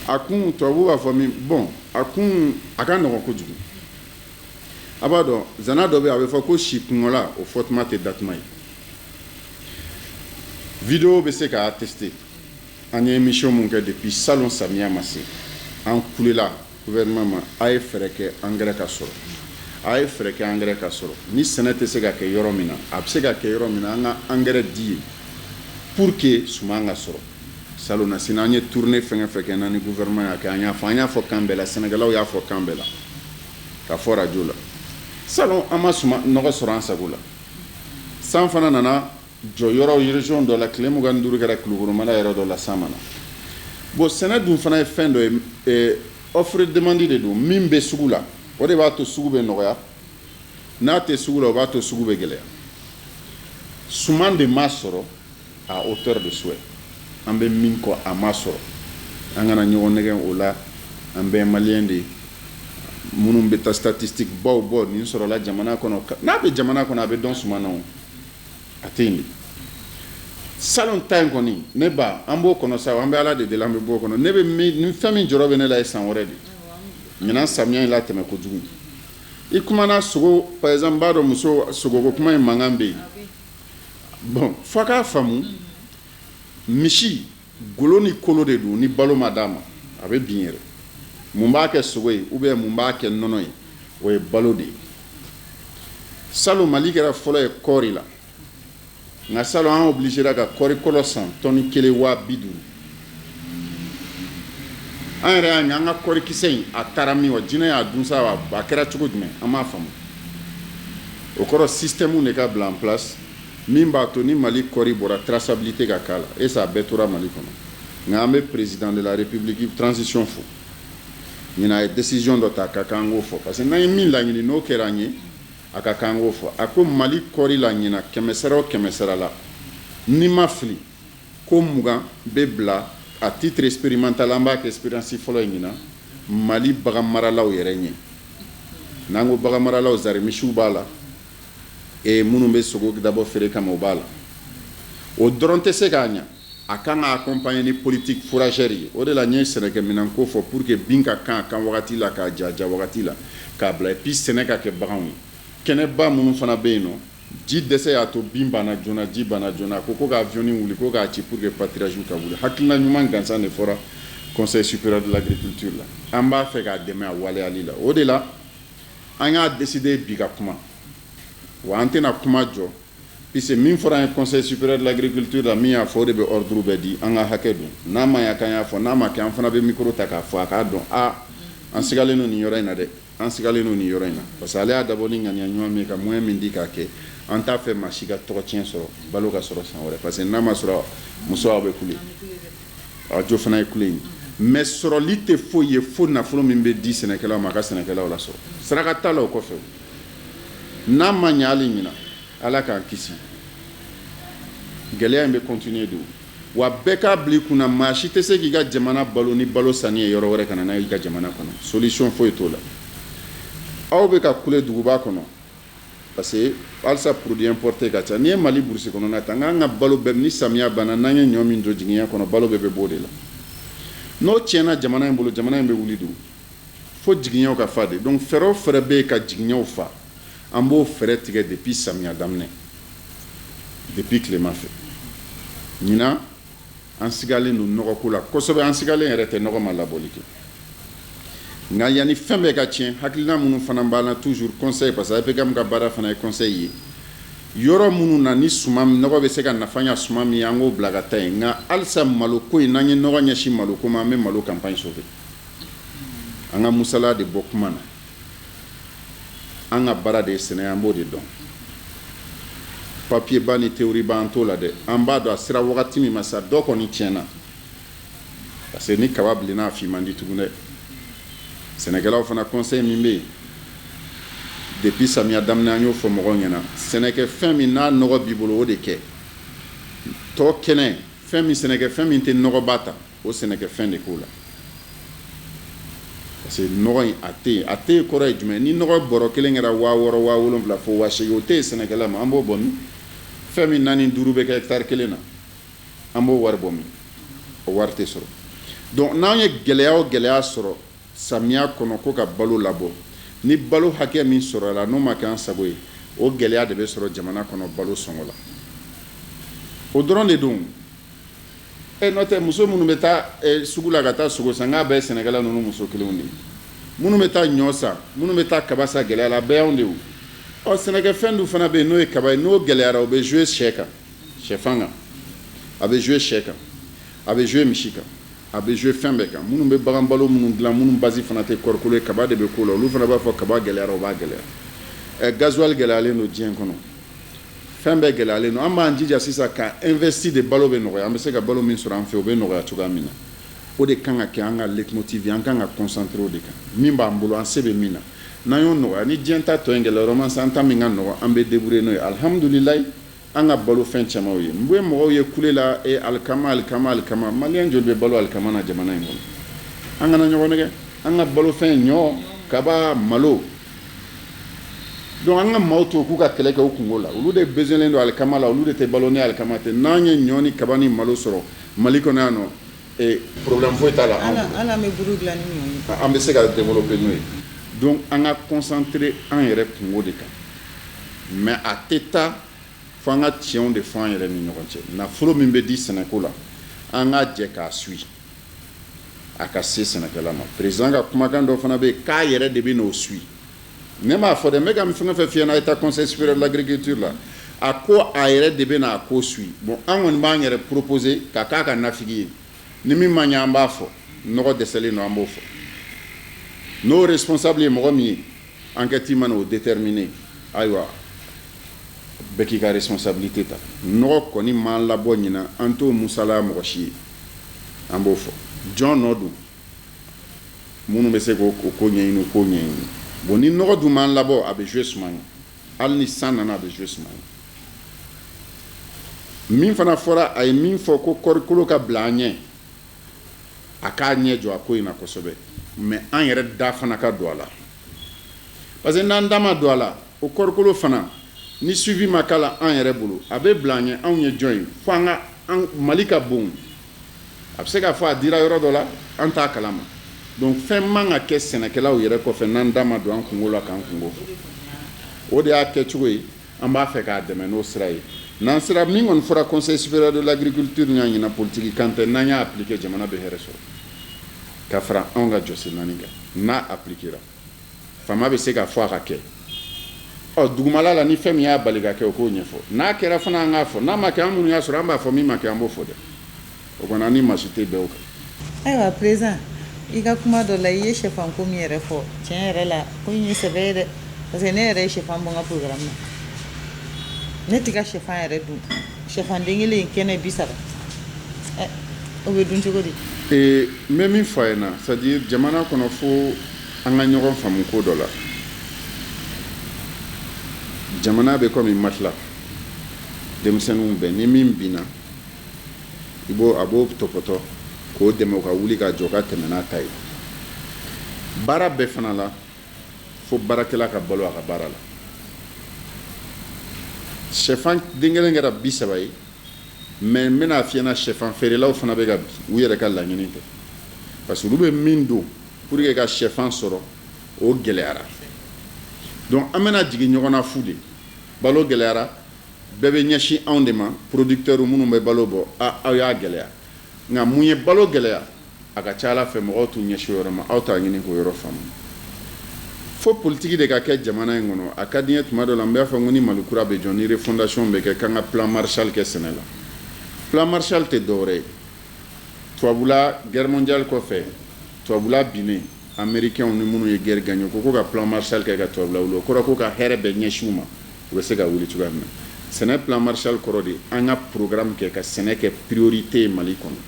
a kun tubabu b'a fɔ min bon a kun a ka nɔgɔn kojugu a b'a dɔn zana dɔ bɛ yen a bɛ fɔ ko si kungola o fɔtuma tɛ datuma ye vidéo bɛ se k'a attester an ye émission mun kɛ depuis salon samiya ma se an kulela gouvernement ma a ye fɛɛrɛ kɛ engrais ka sɔrɔ a ye fɛɛrɛ kɛ engrais ka sɔrɔ ni sɛnɛ tɛ se ka kɛ yɔrɔ min na a bɛ se ka kɛ yɔrɔ min na an ka engrais di ye pour que suman ka sɔrɔ salon na sinon an ye tournée fɛn fɛn kɛ n'an ni gouvernement y'a kɛ an y'a fɔ kan bɛɛ la Sénégalais y'a fɔ kan bɛɛ la ka fɔ radio la salon an ma nɔgɔ sɔrɔ an sago la san fana nana jɔ yɔrɔ région dɔ la tile 25 kɛra Kulukoro mara yɔrɔ dɔ la san mana bon sɛnɛ dun fana ye fɛn dɔ ye offre demande de don min bɛ sugu la o de b'a to sugu bɛ nɔgɔya n'a tɛ sugu la o b'a to sugu bɛ gɛlɛya suman de ma sɔrɔ à hauteur de souhait an bɛ min kɔ a ma sɔrɔ an kana ɲɔgɔn nɛgɛn o la an bɛɛ maliyɛn de minnu bɛ taa statistique baw bɔ nin sɔrɔla jamana kɔnɔ n'a bɛ jamana kɔnɔ a bɛ dɔn suman na o a tɛ yen de salon ta in kɔni ne ba an b'o kɔnɔ sa an bɛ ala de deli an bɛ b'o kɔnɔ ne bɛ ni fɛn min jɔrɔ bɛ ne la ye san wɛrɛ de ɲinan samiya in la tɛmɛ kojugu i kumana sogo par exemple b'a dɔn muso sogoko kuma in mankan bɛ yen bon fo k'a faamu misi golo ni kolo de don ni balo ma d'a ma a bɛ bin yɛrɛ mun b'a kɛ sogo ye ou bien mun b'a kɛ nɔnɔ ye o ye balo de ye salon Mali kɛra fɔlɔ ye kɔɔri la nka salon an obligera ka kɔɔri kɔlɔ san tɔni 1,50 an yɛrɛ y'a ye an ka kɔɔri kisɛ in a taara min wa jinɛ y'a dun sa a kɛra cogo jumɛn an m'a faamu o kɔrɔ système de ka bila en place min b'a to ni Mali kɔɔri bɔra traçabilité ka k'a la et ça bɛɛ tora Mali kɔnɔ nka an bɛ président de la république transition fo ɲinan a ye décision dɔ ta a ka kan an k'o fɔ parce que n'an ye min laɲini n'o kɛra an ye a ka kan an k'o fɔ a ko Mali kɔɔri la ɲinan 100 o 100 la ni ma fili ko 20 bɛ bila à titre expérimental an b'a kɛ expérience fɔlɔ ye ɲinan Mali bagan maralaw yɛrɛ ɲɛ n'an ko bagan maralaw zari misiw b'a la minnu bɛ sogo dabɔ feere kama o b'a la o dɔrɔn tɛ se k'a ɲa a kan ka accompagner ni politique fourragère ye o de la n ye sɛnɛkɛminɛn ko fɔ pour que bin ka kan a kan wagati la k'a ja wagati la k'a bila et puis sɛnɛ ka kɛ baganw ye kɛnɛba minnu fana bɛ yen nɔ ji dɛsɛ y'a to bin banna joona ji banna joona ko ka avion wuli ko k'a ci pour que pâturage ka wuli hakilina ɲuman gansan de fɔra conseil supérieur de l'agriculture la an b'a fɛ k'a dɛmɛ a waleyali la o de la an y'a décidé bi ka kuma wa an tɛna kuma jɔ puisque min fɔra an ye conseil supérieur de l'agriculture la min y'a fɔ o de bɛ ordre bɛɛ di an ka hakɛ don n'a ma ɲa k'an y'a fɔ n'a ma kɛ an fana bɛ micro ta k'a fɔ a k'a dɔn an sigalen don nin yɔrɔ in na dɛ an sigalen don nin yɔrɔ in na parce que ale y'a dabɔ ni ŋaniya ɲuman min ka moyen min di k'a kɛ an t'a fɛ maa si ka tɔgɔ tiɲɛ sɔrɔ balo ka sɔrɔ san wɛrɛ parce que n'a ma sɔrɔ muso aw bɛ kule a jo fana ye kule ye mais sɔrɔli tɛ foyi ye fo nafolo min bɛ di sɛnɛkɛlaw ma a ka sɛnɛkɛlaw la sɔrɔ saraka t'a la o kɔfɛ n'a ma ɲɛ hali ɲina ala k'an kisi gɛlɛya in bɛ continuer de wa bɛɛ k'a bila i kunna maa si tɛ se k'i ka jamana balo ni balo sanni ye yɔrɔ wɛrɛ ka na n'a y'i ka jamana kɔnɔ solution foyi t'o la aw bɛ ka kule duguba kɔnɔ parce que halisa produit importé ka ca n'i ye Mali burusi kɔnɔna ta n k'an ka balo bɛɛ ni samiya banna n'an ye ɲɔ min don jiginya kɔnɔ balo bɛɛ bɛ bɔ o de la n'o tiɲɛna jamana in bolo jamana in bɛ wuli de fo jiginyaw ka fa de donc fɛɛrɛ o fɛɛrɛ bɛ yen ka jiginyaw fa an b'o fɛɛrɛ tigɛ depuis samiya daminɛ depuis tilema fɛ ɲinan an sigalen don nɔgɔko la kosɛbɛ an sigalen yɛrɛ tɛ nɔgɔ ma labɔli kɛ nka yanni fɛn bɛɛ ka tiɲɛ hakilina minnu fana b'an na toujours conseil parce que APCAM ka baara fana ye conseil ye yɔrɔ minnu na ni suman nɔgɔ bɛ se ka nafa ɲa suman min ye an k'o bila ka taa yen nka halisa maloko in n'an ye nɔgɔ ɲɛsin maloko ma an bɛ malo campagne sauver an ka musala de bɔ kuma na an ka baara de ye sɛnɛ an b'o de dɔn papier ba ni théorie ba an t'o la dɛ an b'a dɔn a sera wagati min ma sa dɔ kɔni tiɲɛna parce que ni kaba bilenna a fi man di tugun dɛ sɛnɛkɛlaw fana conseil min bɛ yen depuis samiya daminɛ an y'o fɔ mɔgɔw ɲɛna sɛnɛkɛfɛn min n'a nɔgɔ b'i bolo o de kɛ tɔ kɛnɛ fɛn min sɛnɛkɛfɛn min tɛ nɔgɔba ta o sɛnɛkɛfɛn de k'o la parce que nɔgɔ in a tɛ yen kɔrɔ ye jumɛn ni nɔgɔ bɔrɔ kelen kɛra 6000 7000 fo 8000 o tɛ yen sɛnɛkɛla ma an b'o bɔ min fɛn min 4 5 bɛ kɛ hectare kelen na an b'o wari bɔ min o wari tɛ sɔrɔ donc n'an ye gɛlɛya o gɛlɛya sɔrɔ samiya kɔnɔ ko ka balo labɔ ni balo hakɛ min sɔrɔ la n'o ma kɛ an sago ye o gɛlɛya de bɛ sɔrɔ jamana kɔnɔ balo sɔngɔ la o dɔrɔn de don n'o tɛ muso minnu bɛ taa sugu la ka taa sogo san k'a bɛɛ ye sɛnɛkɛla ninnu muso kelenw de ye minnu bɛ taa ɲɔ san minnu bɛ taa kaba san gɛlɛya la a bɛɛ y'anw de ye o sɛnɛkɛfɛn dun fana bɛ yen n'o ye kaba ye n'o gɛlɛyara o bɛ jouer sɛ kan sɛfan kan a bɛ jouer sɛ kan a bɛ jouer misi kan a bɛ jouer fɛn bɛɛ kan minnu bɛ bagan balo minnu dilan minnu basi fana tɛ kɔɔrikolo ye kaba de bɛ k'o la olu fana b'a fɔ kaba gɛlɛyara o b'a gɛlɛya gasoil gɛlɛyalen don diɲɛ kɔnɔ fɛn bɛɛ gɛlɛyalen don an b'an jija sisan ka investi de balo bɛ nɔgɔya an bɛ se ka balo min sɔrɔ an fɛ o bɛ nɔgɔya cogoya min na o de kan ka kɛ an ka leitmotiv ye an kan ka concentrer o de kan min b'an bolo an se bɛ min na n'an y'o nɔgɔya ni diɲɛ ta tɔ in gɛlɛya yɔrɔ ma sa an ta min ka nɔgɔ an bɛ débrouiller n'o ye alhamdulilayi an ka balo fɛn camanw ye n bɛ mɔgɔw ye kule la alikama maliyɛn joli bɛ balo alikama na jamana in kɔnɔ an kana ɲɔgɔn nɛgɛ an ka balo fɛn ɲɔ kaba malo donc an ka maaw to k'u ka kɛlɛ kɛ u kungo la olu de besoin don alikama la olu de tɛ balo ni alikama tɛ n'an ye ɲɔ ni kaba ni malo sɔrɔ mali kɔnɔ yan nɔ problème foyi t'a la hali an bɛ buru dilan ni ɲɔ ye an bɛ se ka développer n'o ye donc an ka concentrer an yɛrɛ kungo de kan mais a tɛ taa fo an ka tiɲɛw de fɔ an yɛrɛ ni ɲɔgɔn cɛ nafolo min bɛ di sɛnɛko la an ka jɛ k'a suit a ka se sɛnɛkɛla ma président ka kumakan dɔ fana bɛ yen k'a yɛrɛ de bɛ n'o suit ne m'a fɔ dɛ n bɛ ka fɛn o fɛn f'i ɲɛna état conseil supérieur de l'agriculture la a ko a yɛrɛ de bɛ n'a ko suit bon an kɔni b'an yɛrɛ proposer ka k'a ka nafigi ye ni min ma ɲɛ an b'a fɔ nɔgɔ dɛsɛlen don an b'o fɔ n'o responsable ye mɔgɔ min ye enquête mana o déterminer ayiwa bɛɛ k'i ka responsabilité ta nɔgɔ kɔni m'an labɔ ɲina an t'o musala mɔgɔ si ye an b'o fɔ jɔn nɔ don minnu bɛ se k'o ko ɲɛɲini o ko ɲɛɲini bon ni nɔgɔ dun m'an labɔ a bɛ jouer suma ye hali ni san nana a bɛ jouer suma ye min fana fɔra a ye min fɔ ko kɔɔrikolo ka bila an ɲɛ a k'a ɲɛ jɔ a ko in na kosɛbɛ mais an yɛrɛ da fana ka don a la parce que n'an da ma don a la o kɔɔrikolo fana ni suivi ma k'a la an yɛrɛ bolo a bɛ bila an ɲɛ anw ye jɔn ye fo an ka mali ka bon a bɛ se k'a fɔ a dira yɔrɔ dɔ la an t'a kalama donc fɛn man ka kɛ sɛnɛkɛlaw yɛrɛ kɔfɛ n'an da ma don an kungo la k'an kungo fɔ o de y'a kɛcogo ye an b'a fɛ k'a dɛmɛ n'o sira ye n'an sera min kɔni fɔra conseil supérieur de l'agriculture y'a ɲina politique kan tɛ n'an y'a appliquer jamana bɛ hɛrɛ sɔrɔ ka fara anw ka jɔsen naani kan n'a appliquera faama bɛ se k'a fɔ a ka kɛ dugumala la ni fɛn min y'a bali ka kɛ o k'o ɲɛfɔ n'a kɛra fana an k'a fɔ n'a ma kɛ an minnu y'a sɔrɔ an b'a fɔ min ma kɛ an b'o fɔ dɛ o kɔni an ni masi tɛ bɛɛ o kan. ayiwa président i ka kuma dɔ la i ye sɛfanko min yɛrɛ fɔ tiɲɛ yɛrɛ la ko in ye sɛbɛ ye dɛ parce que ne yɛrɛ ye sɛfan bɔ n ka programme na ne tɛ ka sɛfan yɛrɛ dun sɛfan den kelen kɛnɛ 30 o bɛ dun cogo di. n bɛ min fɔ a ye na c'est à dire jamana kɔnɔ fo an ka ɲɔgɔn faamu ko dɔ la jamana bɛ komi matela denmisɛnninw bɛɛ ni min binna a b'o tɔpɔtɔ k'o dɛmɛ o ka wuli ka jɔ ka tɛmɛ n'a ta ye baara bɛɛ fana la fo baarakɛla ka balo a ka baara la sɛfan den kelen kɛra 30 ye mais n bɛna f'i ɲɛna sɛfan feerelaw fana bɛ ka u yɛrɛ ka laɲini kɛ parce que olu bɛ min don pour que ka sɛfan sɔrɔ o gɛlɛyara donc an bɛna jigin ɲɔgɔn na fu de balo gɛlɛyara bɛɛ bɛ ɲɛsin anw de ma producteurs minnu bɛ balo bɔ aw y'a gɛlɛya nka mun ye balo gɛlɛya a ka ca ala fɛ mɔgɔw t'u ɲɛsin o yɔrɔ ma aw t'a ɲini k'o yɔrɔ faamu fo politiki de ka kɛ jamana in kɔnɔ a ka di n ye tuma dɔ la n b'a fɔ n ko ni mali kura bɛ jɔ ni refondation bɛ kɛ k'an ka plan marshal kɛ sɛnɛ la plan marshal tɛ dɔwɛrɛ ye tubabula guerre mondiale kɔfɛ tubabula binnen américains ni minnu ye guerre gagné ko ka plan marshal kɛ ka tubabula wuli o kɔrɔ ko ka hɛrɛ bɛ ɲɛsin u ma u bɛ se ka wuli cogoya min na sɛnɛ plan Marshall kɔrɔ de an ka programme kɛ ka sɛnɛ kɛ priorité Mali kɔnɔ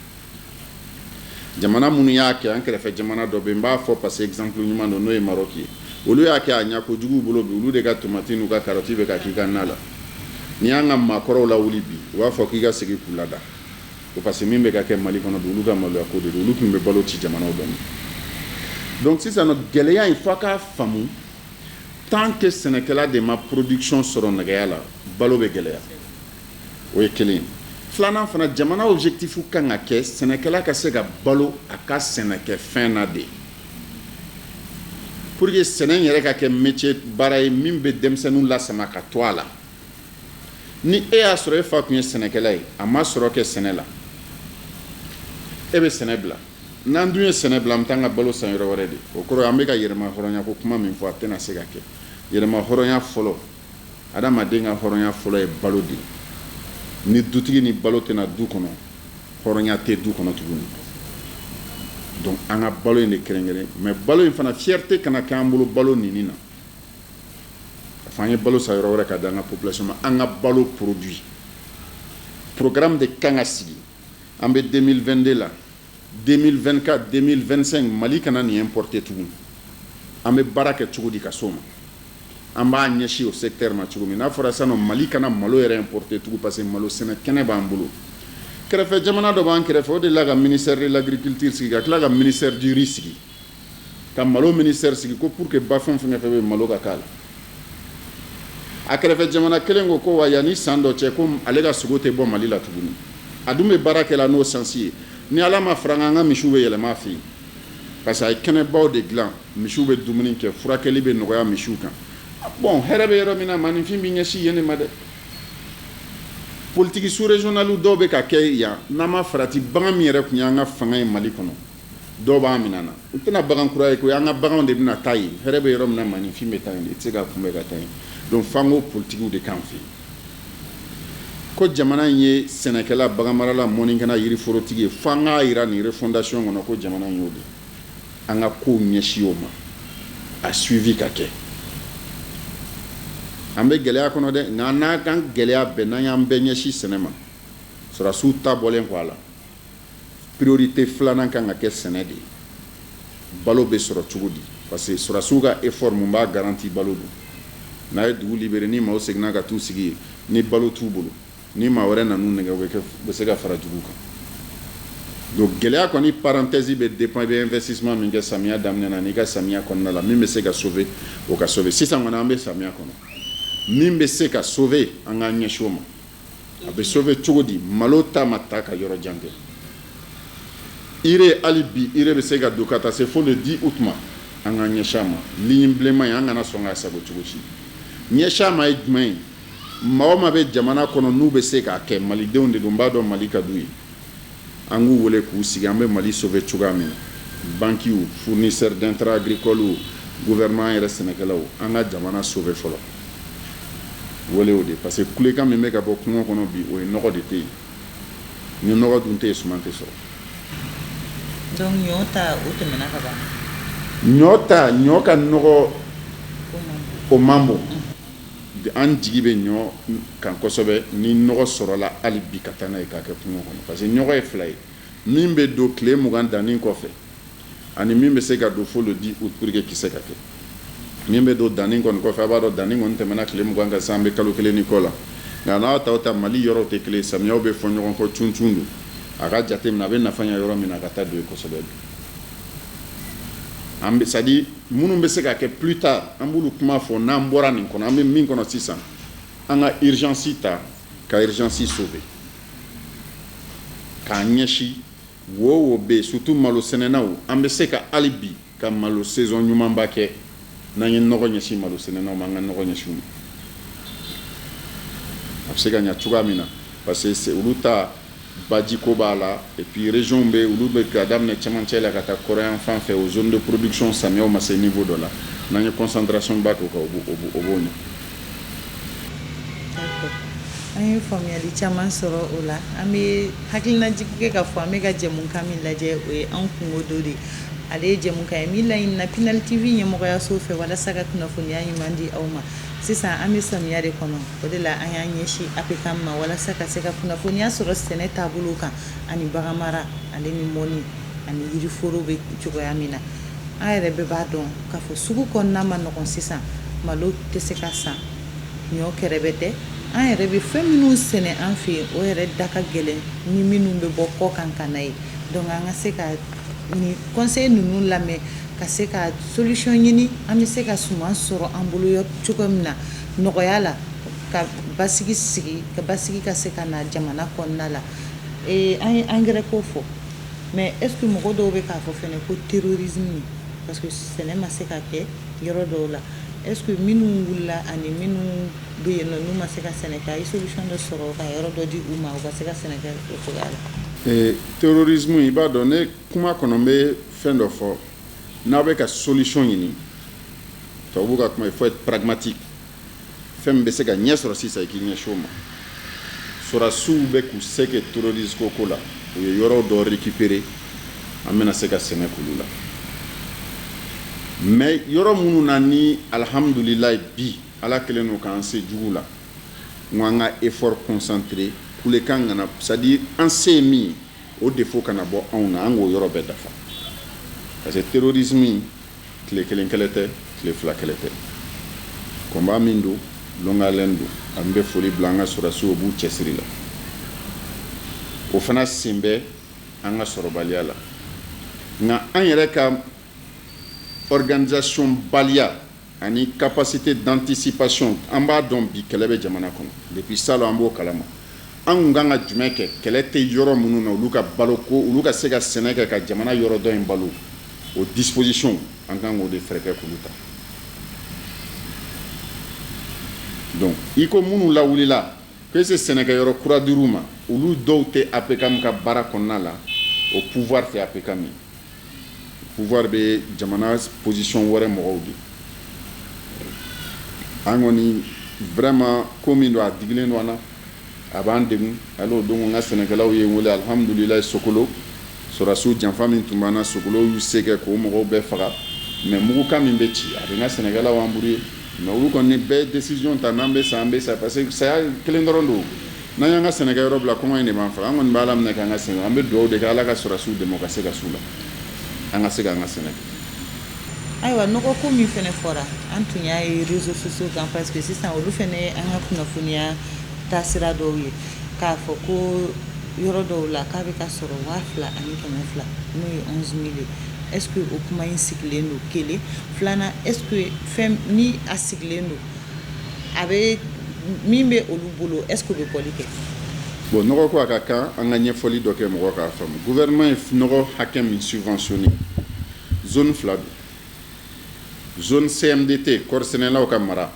jamana minnu y'a kɛ an kɛrɛfɛ jamana dɔ bɛ n b'a fɔ parce que exemple ɲuman don n'o ye Maroc ye olu y'a kɛ a ɲɛ kojugu bolo bi olu de ka tomati n'u ka carotte bɛ ka k'i ka na la ni y'an ka maakɔrɔw lawuli bi u b'a fɔ k'i ka segin k'u lada o parce que min bɛ ka kɛ Mali kɔnɔ bi olu ka maloya ko de don olu tun bɛ balo ci jamanaw dɔ ma donc sisan nɔ gɛlɛya in fo a k'a faamu tant que sɛnɛkɛla de ma production sɔrɔ nɛgɛya la balo bɛ gɛlɛya o ye kelen filanan fana jamana objectif kan ka kɛ sɛnɛkɛla ka se ka balo a ka sɛnɛkɛfɛn na de pour que sɛnɛ yɛrɛ ka kɛ métier baara ye min bɛ denmisɛnninw lasama ka to a la ni e y'a sɔrɔ e fa tun ye sɛnɛkɛla ye a ma sɔrɔ kɛ sɛnɛ la e bɛ sɛnɛ bila n'an dun ye sɛnɛ bila an bɛ taa an ka balo san yɔrɔ wɛrɛ de o kɔrɔ an bɛ ka yɛrɛma hɔrɔnya ko kuma min fɔ a tɛna se ka kɛ yɛrɛma hɔrɔnya fɔlɔ adamaden ka hɔrɔnya fɔlɔ ye balo de ni dutigi ni balo tɛna du kɔnɔ hɔrɔnya tɛ du kɔnɔ tuguni donc an ka balo in de kɛrɛnkɛrɛn mais balo in fana fierté kana kɛ an bolo balo nini na ka fɔ an ye balo san yɔrɔ wɛrɛ ka di an ka population ma an ka balo produit programme de kan ka sigi an bɛ 2022 la 2024 2025 Mali kana ni importer tugun an bɛ baara kɛ cogo di ka s'o ma an b'a ɲɛsin o secteur ma cogo min n'a fɔra sisan nɔ Mali kana malo yɛrɛ importer tugun parce que malo sɛnɛ kɛnɛ b'an bolo kɛrɛfɛ jamana dɔ b'an kɛrɛfɛ o de la ka ministère de l'agriculture sigi ka tila ka ministère du riz sigi ka malo ministère sigi ko pour que ba fɛn fɛn bɛ malo ka k'a la a kɛrɛfɛ jamana kelen ko wa yanni san dɔ cɛ ko ale ka sogo tɛ bɔ Mali la tuguni a dun bɛ baara kɛ la n'o sansi ye ni ala ma fara an ka misiw bɛ yɛlɛma a fɛ yen parce que a ye kɛnɛbaw de dilan misiw bɛ dumuni kɛ furakɛli bɛ nɔgɔya misiw kan bon hɛrɛ bɛ yɔrɔ min na maninfin bɛ ɲɛsin yen de ma dɛ politique sous régionale dɔw bɛ ka kɛ yan n'an ma farati bagan min yɛrɛ tun y'an ka fanga ye Mali kɔnɔ dɔw b'an minɛ na u tɛna bagan kura ye ko an ka baganw de bɛna taa yen hɛrɛ bɛ yɔrɔ min na maninfin bɛ taa yen de i tɛ se ka kunbɛ ka taa yen donc f'an k'o politigiw de k'an fɛ yen ko jamana in ye sɛnɛkɛla baganmarala mɔnikɛla yiriforotigi ye f'an k'a yira nin refondation kɔnɔ ko jamana in y'o de an ka kow ɲɛsin o ma a suivi ka kɛ an bɛ gɛlɛya kɔnɔ dɛ nka n'a kan gɛlɛya bɛɛ n'an y'an bɛɛ ɲɛsin sɛnɛ ma sɔrɔsiw ta bɔlen kɔ a la priorité filanan kan ka kɛ sɛnɛ de ye balo bɛ sɔrɔ cogo di parce que sɔrɔsiw ka effort mun b'a garanti balo don n'a ye dugu libéré ni maaw seginna ka t'u sigi yen ni balo t'u bolo ni maa wɛrɛ nan'u nɛgɛ u bɛ se ka fara jugu kan donc gɛlɛya kɔni parenthèse bɛ dépend i bɛ investissement min kɛ samiya daminɛ na n'i ka samiya kɔnɔna la min bɛ se ka sauver o ka sauver sisan kɔni an bɛ samiya kɔnɔ min bɛ se ka sauver an k'an ɲɛsin o ma a bɛ sauver cogo di malo ta ma taa ka yɔrɔ jan kɛ ire hali bi ire bɛ se ka don ka taa se fo le 10 août ma an k'an ɲɛsin a ma ligne bilenman in an kana sɔn k'a sago cogo si ɲɛsin a ma ye jumɛn ye maa o maa bɛ jamana kɔnɔ n'u bɛ se k'a kɛ malidenw de don n b'a dɔn Mali ka d'u ye an k'u wele k'u sigi an bɛ Mali sauver cogoya min na banquiw fournisseurs d'intrants agricoles gouvernement yɛrɛ sɛnɛkɛlaw an ka jamana sauver fɔlɔ wele o de parce que kulekan min bɛ ka bɔ kungo kɔnɔ bi o ye nɔgɔ de tɛ yen ni nɔgɔ dun tɛ yen suman tɛ sɔrɔ donc ɲɔ ta o tɛmɛna ka ban ɲɔ ka nɔgɔ o man bon an jigi bɛ ɲɔ kan kosɛbɛ ni nɔgɔ sɔrɔla hali bi ka taa n'a ye k'a kɛ kungo kɔnɔ parce que nɔgɔ ye fila ye min bɛ don tile 20 danni kɔfɛ ani min bɛ se ka don fo le 10 août pour que kisɛ ka kɛ min bɛ don danni kɔni kɔfɛ a b'a dɔn danni kɔni tɛmɛna tile 20 kan sisan an bɛ kalo 1 ni kɔ la nka n'a ta o ta Mali yɔrɔw tɛ kelen samiyaw bɛ fɔ ɲɔgɔn kɔ cun don a ka jate minɛ a bɛ nafa ɲɛ yɔrɔ min na a ka taa don yen kosɛbɛ an bɛ c'est à dire minnu bɛ se ka kɛ plus tard an b'olu kuma fɔ n'an bɔra nin kɔnɔ an bɛ min kɔnɔ sisan an ka urgence ta ka urgence sauver k'a ɲɛsin wo o bɛ yen surtout malo sɛnɛnaw an bɛ se ka hali bi ka malo saison ɲumanba kɛ n'an ye nɔgɔ ɲɛsin malo sɛnɛnaw ma an ka nɔgɔ ɲɛsin u ma a bɛ se ka ɲɛ cogoya min na parce que olu ta baji ko b'a la et puis région bɛ olu bɛ ka daminɛ cɛmancɛ la ka taa kɔrɔyan fan fɛ o zone de production samiyaw ma se niveau dɔ la n'an ye concentration ba k'o kan o b'o ɲɛ. an ye faamuyali caman sɔrɔ o la an bɛ hakilinajigi kɛ ka fɔ an bɛ ka jɛmukan min lajɛ o ye an kungo dɔ de ale ye jɛmu ka ye min laɲini na Pinal TV ɲɛmɔgɔyaso fɛ walasa ka kunnafoniya ɲuman di aw ma. Sisan an bɛ samiya de kɔnɔ, o de la an y'an ɲɛsin APCAM ma walasa ka se ka kunnafoniya sɔrɔ sɛnɛ taabolo kan ani bagan mara ale ni mɔni ani yiriforo bɛ cogoya min na. An yɛrɛ bɛɛ b'a dɔn k'a fɔ sugu kɔnɔna ma nɔgɔn sisan, malo tɛ se ka san, ɲɔ kɛrɛbɛ tɛ. An yɛrɛ bɛ fɛn minnu sɛnɛ an fɛ yen o yɛrɛ da ka gɛlɛn ni minnu bɛ bɔ kɔ kan ka na ye. Donc an ka se ka ni conseil ninnu lamɛn ka se ka solution ɲini, an bɛ se ka suman sɔrɔ an bolo cogo min na nɔgɔya la, ka basigi sigi ka basigi ka se ka na jamana kɔnɔna la. An ye engrais ko fɔ, mais est ce que mɔgɔ dɔw bɛ k'a fɔ fɛnɛ ko terrorisme, parce que sɛnɛ ma se ka kɛ yɔrɔ dɔw la. Est ce que minnu wulila ani minnu bɛ yen nɔ n'u ma se ka sɛnɛ kɛ, a ye solution dɔ sɔrɔ ka yɔrɔ dɔ di u ma u ka se ka sɛnɛ kɛ o cogoya la. Terrorisme i b'a dɔn ne kuma kɔnɔ n bɛ fɛn dɔ fɔ, n'a bɛ ka solution ɲini tubabuw ka kuma il faut être pragmatique. Fɛn min bɛ se ka ɲɛ sɔrɔ sisan i k'i ɲɛsin o ma. Sɔrɔdasiw bɛ k'u se kɛ terroriste ko la, u ye yɔrɔ dɔ récupérer, an bɛna se ka sɛnɛ k'olu la. Mais yɔrɔ minnu na ni alhamdulilayi bi ala kɛlen don k'an se jugu la, n ko an ka effort concentré kulekan kana, c'est à dire an se ye min ye o défaut kana bɔ anw na, an k'o yɔrɔ bɛɛ dafa. Parce que terrorisme tile kelen kɛlɛ tɛ, tile fila kɛlɛ tɛ. Combat min don lɔngalen don, an bɛ foli bila an ka sɔrɔdasiw b'u cɛsiri la. O fana sen bɛ an ka sɔrɔbaliya la. Nka an yɛrɛ ka organisation baliya ani capacité d'anticipation an b'a dɔn bi kɛlɛ bɛ jamana kɔnɔ. Depuis salon an b'o kalama. An kun kan ka jumɛn kɛ kɛlɛ tɛ yɔrɔ minnu na olu ka balo ko olu ka se ka sɛnɛ kɛ ka jamana yɔrɔ dɔ in balo, o disposition an kan k'o de fɛɛrɛ kɛ k'olu ta. Donc i ko minnu lawulila ko ese sɛnɛkɛyɔrɔ kura dir'u ma, olu dɔw tɛ APCAM ka baara kɔnɔna la, o pouvoir tɛ APCAM ye. Pouvoir bɛ jamana position wɛrɛ mɔgɔw de. An kɔni vraiment ko min don a digilen don an na, a b'an degun. Hali o don n ka sɛnɛkɛlaw ye n wele alhamdulilayi Sokolo, sɔrɔdasiw janfa min tun b'an na Sokolo y'u se kɛ k'o mɔgɔw bɛɛ faga, mais mugukan min bɛ ci a bɛ n ka sɛnɛkɛlaw embrouiller. Mais olu kɔni bɛɛ décision ta n'an bɛ sa an bɛ sa parce que saya kelen dɔrɔn don. N'an y'an ka sɛnɛkɛyɔrɔ bila kɔngɔ in de b'an faga, an kɔni bɛ ala minɛ k'an ka sɛnɛ, an bɛ dugawu de kɛ ala ka sɔrɔdasiw dɛmɛ u ka se ka s'u la, an ka se k'an ka sɛnɛ kɛ. Ayiwa, nɔgɔko min fɛnɛ fɔra an tun y'a ye réseaux sociaux kan parce que sisan olu fɛnɛ an ka kunnafoniya taasira dɔw ye k'a fɔ ko yɔrɔ dɔw la k'a bɛ ka sɔrɔ 2,200 n'o ye 11 000 ye. Est ce que o kuma in sigilen don kelen, filanan est ce que fɛn ni a sigilen don a bɛ min bɛ olu bolo est ce que o bɛ bɔli kɛ? Bon, nɔgɔ ko a ka kan an ka ɲɛfɔli dɔ kɛ mɔgɔ k'a faamu. Gouvernement ye nɔgɔ hakɛ min subventionné zone 2 don. Zone CMDT kɔɔri sɛnɛlaw ka mara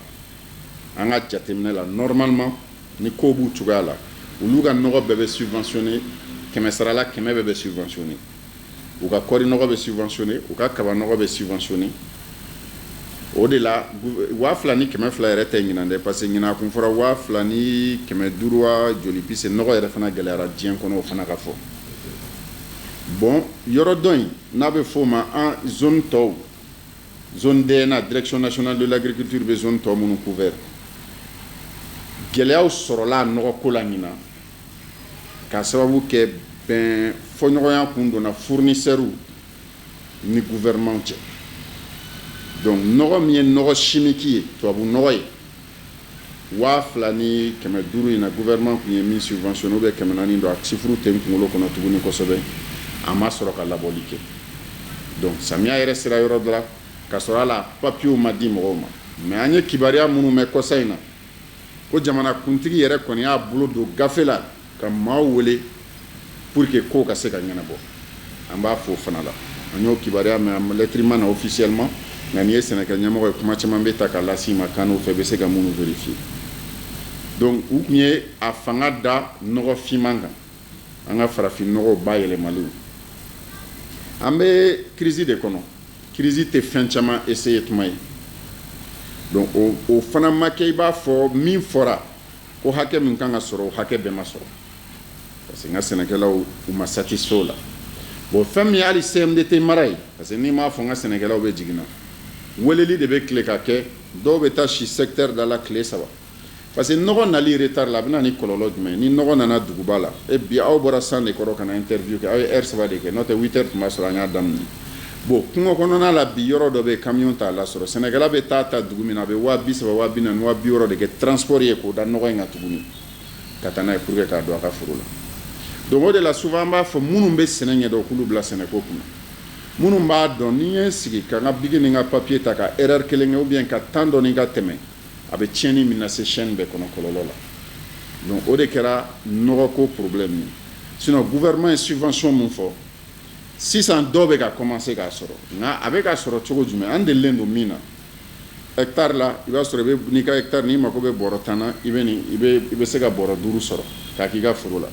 an ka jateminɛ la normalement ni ko b'u cogoya la olu ka nɔgɔ bɛɛ bɛ subventionné, kɛmɛ sara la kɛmɛ bɛɛ bɛ subventionné. U ka kɔɔri nɔgɔ bɛ subventionné, u ka kaba nɔgɔ bɛ subventionné. O de la 2,000 ni 200 yɛrɛ tɛ ɲinan dɛ, parce que ɲinan kun fɔra 2,000 ni 500 wa joli pise nɔgɔ yɛrɛ fana gɛlɛyara diɲɛ kɔnɔ o fana ka fɔ. Bon, yɔrɔ dɔ in n'a bɛ f'o ma an zone tɔw, zone DNA direction nationale de l'agriculture bɛ zone tɔw minnu couvert. Gɛlɛyaw sɔrɔla nɔgɔko la ɲinan k'a sababu kɛ bɛn fɔɲɔgɔnya kun donna fournisseur ni gouvernement cɛ. Donc nɔgɔ min ye nɔgɔ chimique ye tubabu nɔgɔ ye 2,000 ni 500 in na gouvernement kun ye min subventionné ou bien 400 don a chiffre tɛ n kunkolo kɔnɔ tuguni kosɛbɛ a ma sɔrɔ ka labɔli kɛ. Donc samiya yɛrɛ sera yɔrɔ dɔ la ka sɔrɔ a la papiyew ma di mɔgɔw ma, mais an ye kibaruya minnu mɛn kɔsa in na ko jamana kuntigi yɛrɛ kɔni y'a bolo don gafe la ka maaw wele pour que ko ka se ka ɲɛnabɔ. An b'a fɔ o fana la, an y'o kibaruya mɛn lettre ma na officiellement, nka n'i ye sɛnɛkɛ ɲɛmɔgɔ ye kuma caman bɛ ta ka las'i ma kan n'o fɛ bɛ se ka minnu vérifier. Donc u tun ye a fanga da nɔgɔ finman kan, an ka farafin nɔgɔw bayɛlɛmaliw. An bɛ crise de kɔnɔ, crise tɛ fɛn caman essayer tuma ye. Donc o fana ma kɛ i b'a fɔ min fɔra ko hakɛ min kan ka sɔrɔ o hakɛ bɛɛ ma sɔrɔ, parce que n ka sɛnɛkɛlaw u ma satisfait o la. bon fɛn min hali CMDT mara ye parce que n'i m'a fɔ n ka sɛnɛkɛlaw bɛ jiginna weleli de bɛ tile ka kɛ dɔw bɛ taa si secteur da la tile 3 parce que nɔgɔ nali retard la a bɛ na ni kɔlɔlɔ jumɛn ni nɔgɔ nana duguba la et bi aw bɔra san de kɔrɔ ka na interview kɛ aw ye heure 3 de kɛ n'o tɛ 8 heures tun b'a sɔrɔ an y'a daminɛ bon kungo kɔnɔna la bi yɔrɔ dɔ bɛ yen camion t'a lasɔrɔ sɛnɛkɛla bɛ taa dugu min na a bɛ 230 240 260 de kɛ transport ye k'o da nɔgɔ in kan tuguni ka taa n'a ye pour que k'a don a ka foro la donc o de la souvent an b'a fɔ minnu bɛ sɛnɛ ɲɛdɔn k'olu bila sɛnɛko kunna minnu b'a dɔn ni ye sigi ka n ka bigi ni n ka papier ta ka erreur kelen kɛ ou bien ka temps dɔɔni ka tɛmɛ a bɛ tiɲɛni min lase chaîne bɛɛ kɔnɔ kɔlɔlɔ la donc o de kɛra nɔgɔko problème ye sinon gouvernement ye subvention mun fɔ sisan dɔw bɛ ka commencer k'a sɔrɔ nka a bɛ ka sɔrɔ cogo jumɛn an delilen don min na hectare la i b'a sɔrɔ n'i ka hectare n'i mako bɛ bɔrɔ 10 na i bɛ se ka bɔrɔ 5 sɔrɔ k'a k'i ka foro la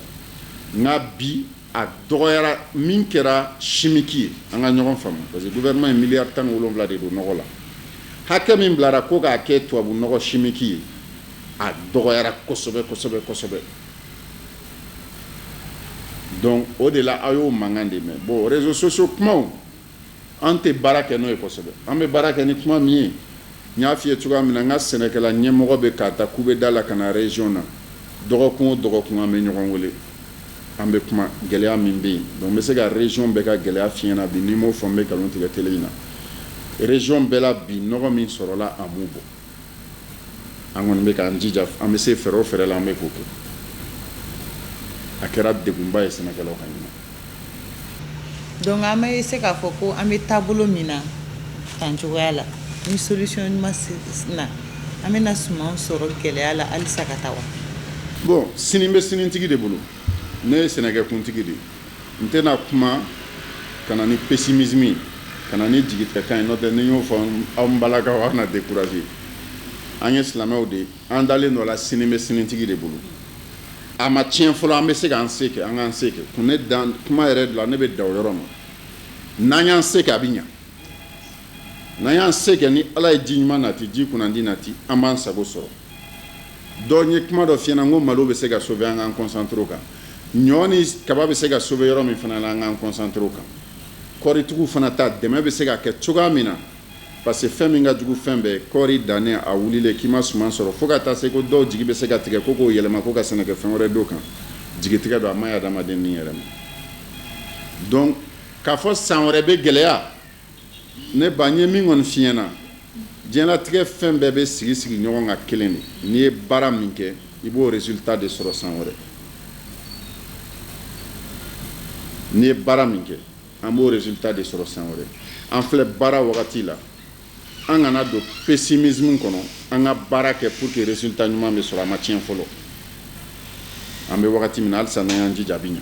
nka bi a dɔgɔyara min kɛra chimique ye an ka ɲɔgɔn faamu parce que gouvernement ye miliyari 17 de don nɔgɔ la hakɛ min bilara ko k'a kɛ tubabu nɔgɔ chimique ye a dɔgɔyara kosɛbɛ kosɛbɛ kosɛbɛ donc o de la a y'o mankan de mɛn bon réseaux sociaux kumaw an tɛ baara kɛ n'o ye kosɛbɛ an bɛ baara kɛ ni kuma min ye n y'a f'i ye cogoya min na n ka sɛnɛkɛla ɲɛmɔgɔ bɛ k'a ta k'u bɛ da la ka na région na dɔgɔkun o dɔgɔkun an bɛ ɲɔgɔn wele an bɛ kuma gɛlɛya min bɛ yen donc n bɛ se ka région bɛɛ ka gɛlɛya f'i ɲɛna bi ni m'o fɔ n bɛ nkalon tigɛ télé in na région bɛɛ la bi nɔgɔ min sɔrɔla a m'u bɔ an kɔni bɛ k'an jija an bɛ se fɛɛrɛ o fɛɛrɛ la an bɛ k'o kɛ a kɛra degunba ye sɛnɛkɛlaw ka ɲina donc an bɛ se k'a fɔ ko an bɛ taabolo min na tan cogoya la ni solution ɲuman na an bɛna sumanw sɔrɔ gɛlɛya la halisa ka taa wa bon sini bɛ sinitigi de bolo ne ye sɛnɛkɛkuntigi de n tɛna kuma ka na ni pessimisme ye ka na ni jigitigɛkan ye n'o tɛ ni n y'o fɔ aw balakaw aw na décourager an ye silamɛw de an dalen dɔ la sini bɛ sinitigi de bolo a ma tiɲɛ fɔlɔ an bɛ se k'an se kɛ an k'an se kɛ kun ne dan kuma yɛrɛ de la ne bɛ da o yɔrɔ ma n'an y'an se kɛ a bɛ ɲa n'an y'an se kɛ ni ala ye ji ɲuman nati ji kunnandi nati an b'an sago sɔrɔ dɔ n ye kuma dɔ f'i ɲɛna n ko malo bɛ se ka sauver an k'an concentré o kan ɲɔ ni kaba bɛ se ka sauver yɔrɔ min fana la an k'an concentré o kan kɔɔritigiw fana ta dɛmɛ bɛ se ka kɛ cogoya min na parce que fɛn min ka jugu fɛn bɛɛ kɔɔri dannen a wulilen k'i ma suman sɔrɔ fo ka taa se ko dɔw jigi bɛ se ka tigɛ ko k'o yɛlɛma ko ka sɛnɛkɛfɛn wɛrɛ d'o kan jigitigɛ don a ma ɲi adamaden ni yɛrɛ ma donc k'a fɔ san wɛrɛ bɛ gɛlɛya ne ba n ye min kɔni f'i ɲɛna diɲɛlatigɛ fɛn bɛɛ bɛ sigi sigi ɲɔgɔn kan kelen de n'i ye baara min kɛ i b'o résultat de sɔrɔ san wɛrɛ n'i ye baara min kɛ an b'o résultat de sɔrɔ san wɛrɛ an filɛ baara wagati la an kana don pessimisme kɔnɔ an ka baara kɛ pour que résultat ɲuman bɛ sɔrɔ a ma tiɲɛ fɔlɔ an bɛ wagati min na halisa n'an y'an jija a bɛ ɲa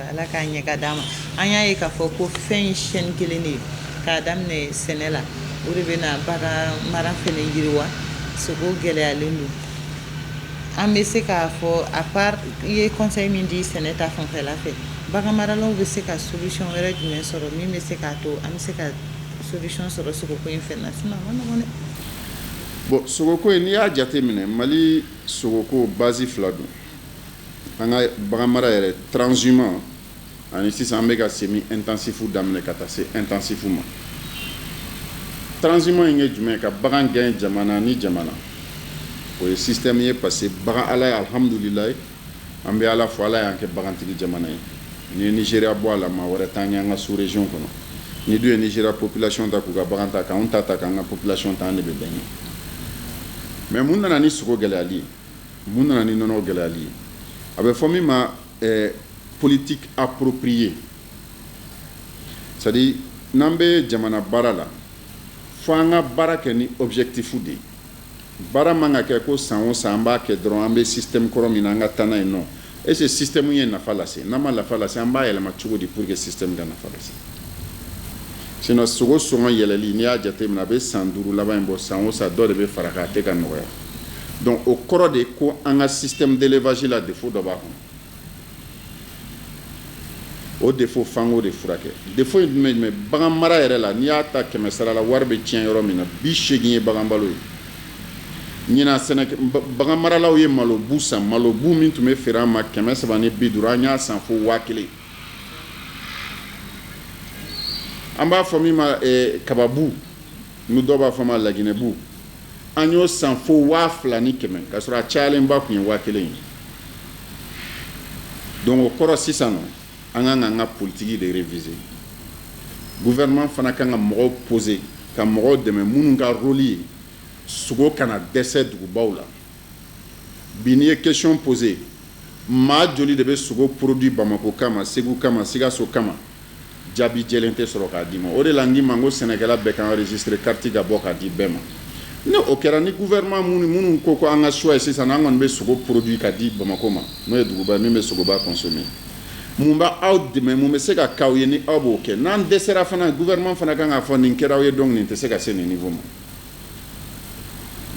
ala k'a ɲɛ ka d'an ma an y'a ye k'a fɔ ko fɛn ye chaîne kelen de ye k'a daminɛ sɛnɛ la o de bɛ na bagan mara fɛnɛ yiriwa sogo gɛlɛyalen don an bɛ se k'a fɔ à part i ye conseil min di sɛnɛ ta fanfɛla fɛ bagan maralaw bɛ se ka solution wɛrɛ jumɛn sɔrɔ min bɛ se k'a to an bɛ se ka solution sɔrɔ sogoko in fɛ na sinon a ma nɔgɔn dɛ bon sogoko in n'i y'a jate minɛ mali sogoko base 2 don an ka bagan mara yɛrɛ transhumant ani sisan an bɛ ka semi intensif daminɛ ka taa se intensif ma transhumant in ye jumɛn ka bagan gɛn jamana ni jamana o ye système ye parce que bagan ala ye alhamdulilayi an bɛ ala fɔ ala y'an kɛ bagantigi jamana ye ni ye Nigeria bɔ a la maa wɛrɛ t'an ye an ka sous région kɔnɔ ni dun ye Nigeria population ta k'u ka bagan ta k'anw ta k'an ka population ta an de bɛ bɛn ye mais mun nana ni sogo gɛlɛyali ye mun nana ni nɔnɔ gɛlɛyali ye a bɛ fɔ min ma politique appropriée c'est à dire n'an bɛ jamana baara la fo an ka baara kɛ ni objectif de ye baara man ka kɛ ko san o san an b'a kɛ dɔrɔn an bɛ système kɔrɔ min na an ka taa n'a ye non est ce que système ye nafa lase n'a ma nafa lase an b'a yɛlɛma cogo di pour que système ka nafa lase sinon sogo sɔngɔ yɛlɛli n'i y'a jate minɛ a bɛ san 5 laban in bɔ san o san dɔ de bɛ fara k'a tɛ ka nɔgɔya donc o kɔrɔ de ko an ka système d'élevage la défaut dɔ b'a kɔnɔ o défaut f'an k'o de furakɛ défaut ye jumɛn jumɛn bagan mara yɛrɛ la n'i y'a ta 100 sara la wari bɛ tiɲɛ yɔrɔ min na 80 ye bagan balo ye ɲinan sɛnɛ bagan maralaw ye malo bu san malo bu min tun bɛ feere an ma 350 an y'a san fo 1000 an b'a fɔ min ma kababu nu dɔw b'a fɔ ma laginɛbu an y'o san fo 2,000 ni 100 k'a sɔrɔ a cayalenba kun ye 1,000 ye donc o kɔrɔ sisan nɔ an kan k'an ka politique de réviser gouvernement fana kan ka mɔgɔw poser ka mɔgɔw dɛmɛ minnu ka rôle ye sogo kana dɛsɛ dugubaw la bi n'i ye question poser maa joli de bɛ sogo produit Bamako kama Segu kama Sikaso kama jaabi jɛlen tɛ sɔrɔ k'a d'i ma o de la n k'i ma n ko sɛnɛkɛla bɛɛ kan enregistrer carte ka bɔ k'a di bɛɛ ma ni o kɛra ni gouvernement minnu ko an ka choix ye sisan an kɔni bɛ sogo produit ka di Bamako ma n'o ye duguba min bɛ sogoba consommer mun b'aw dɛmɛ mun bɛ se ka k'aw ye ni aw b'o kɛ n'an dɛsɛra fana gouvernement fana kan k'a fɔ nin kɛra aw ye donc nin tɛ se ka se nin niveau ma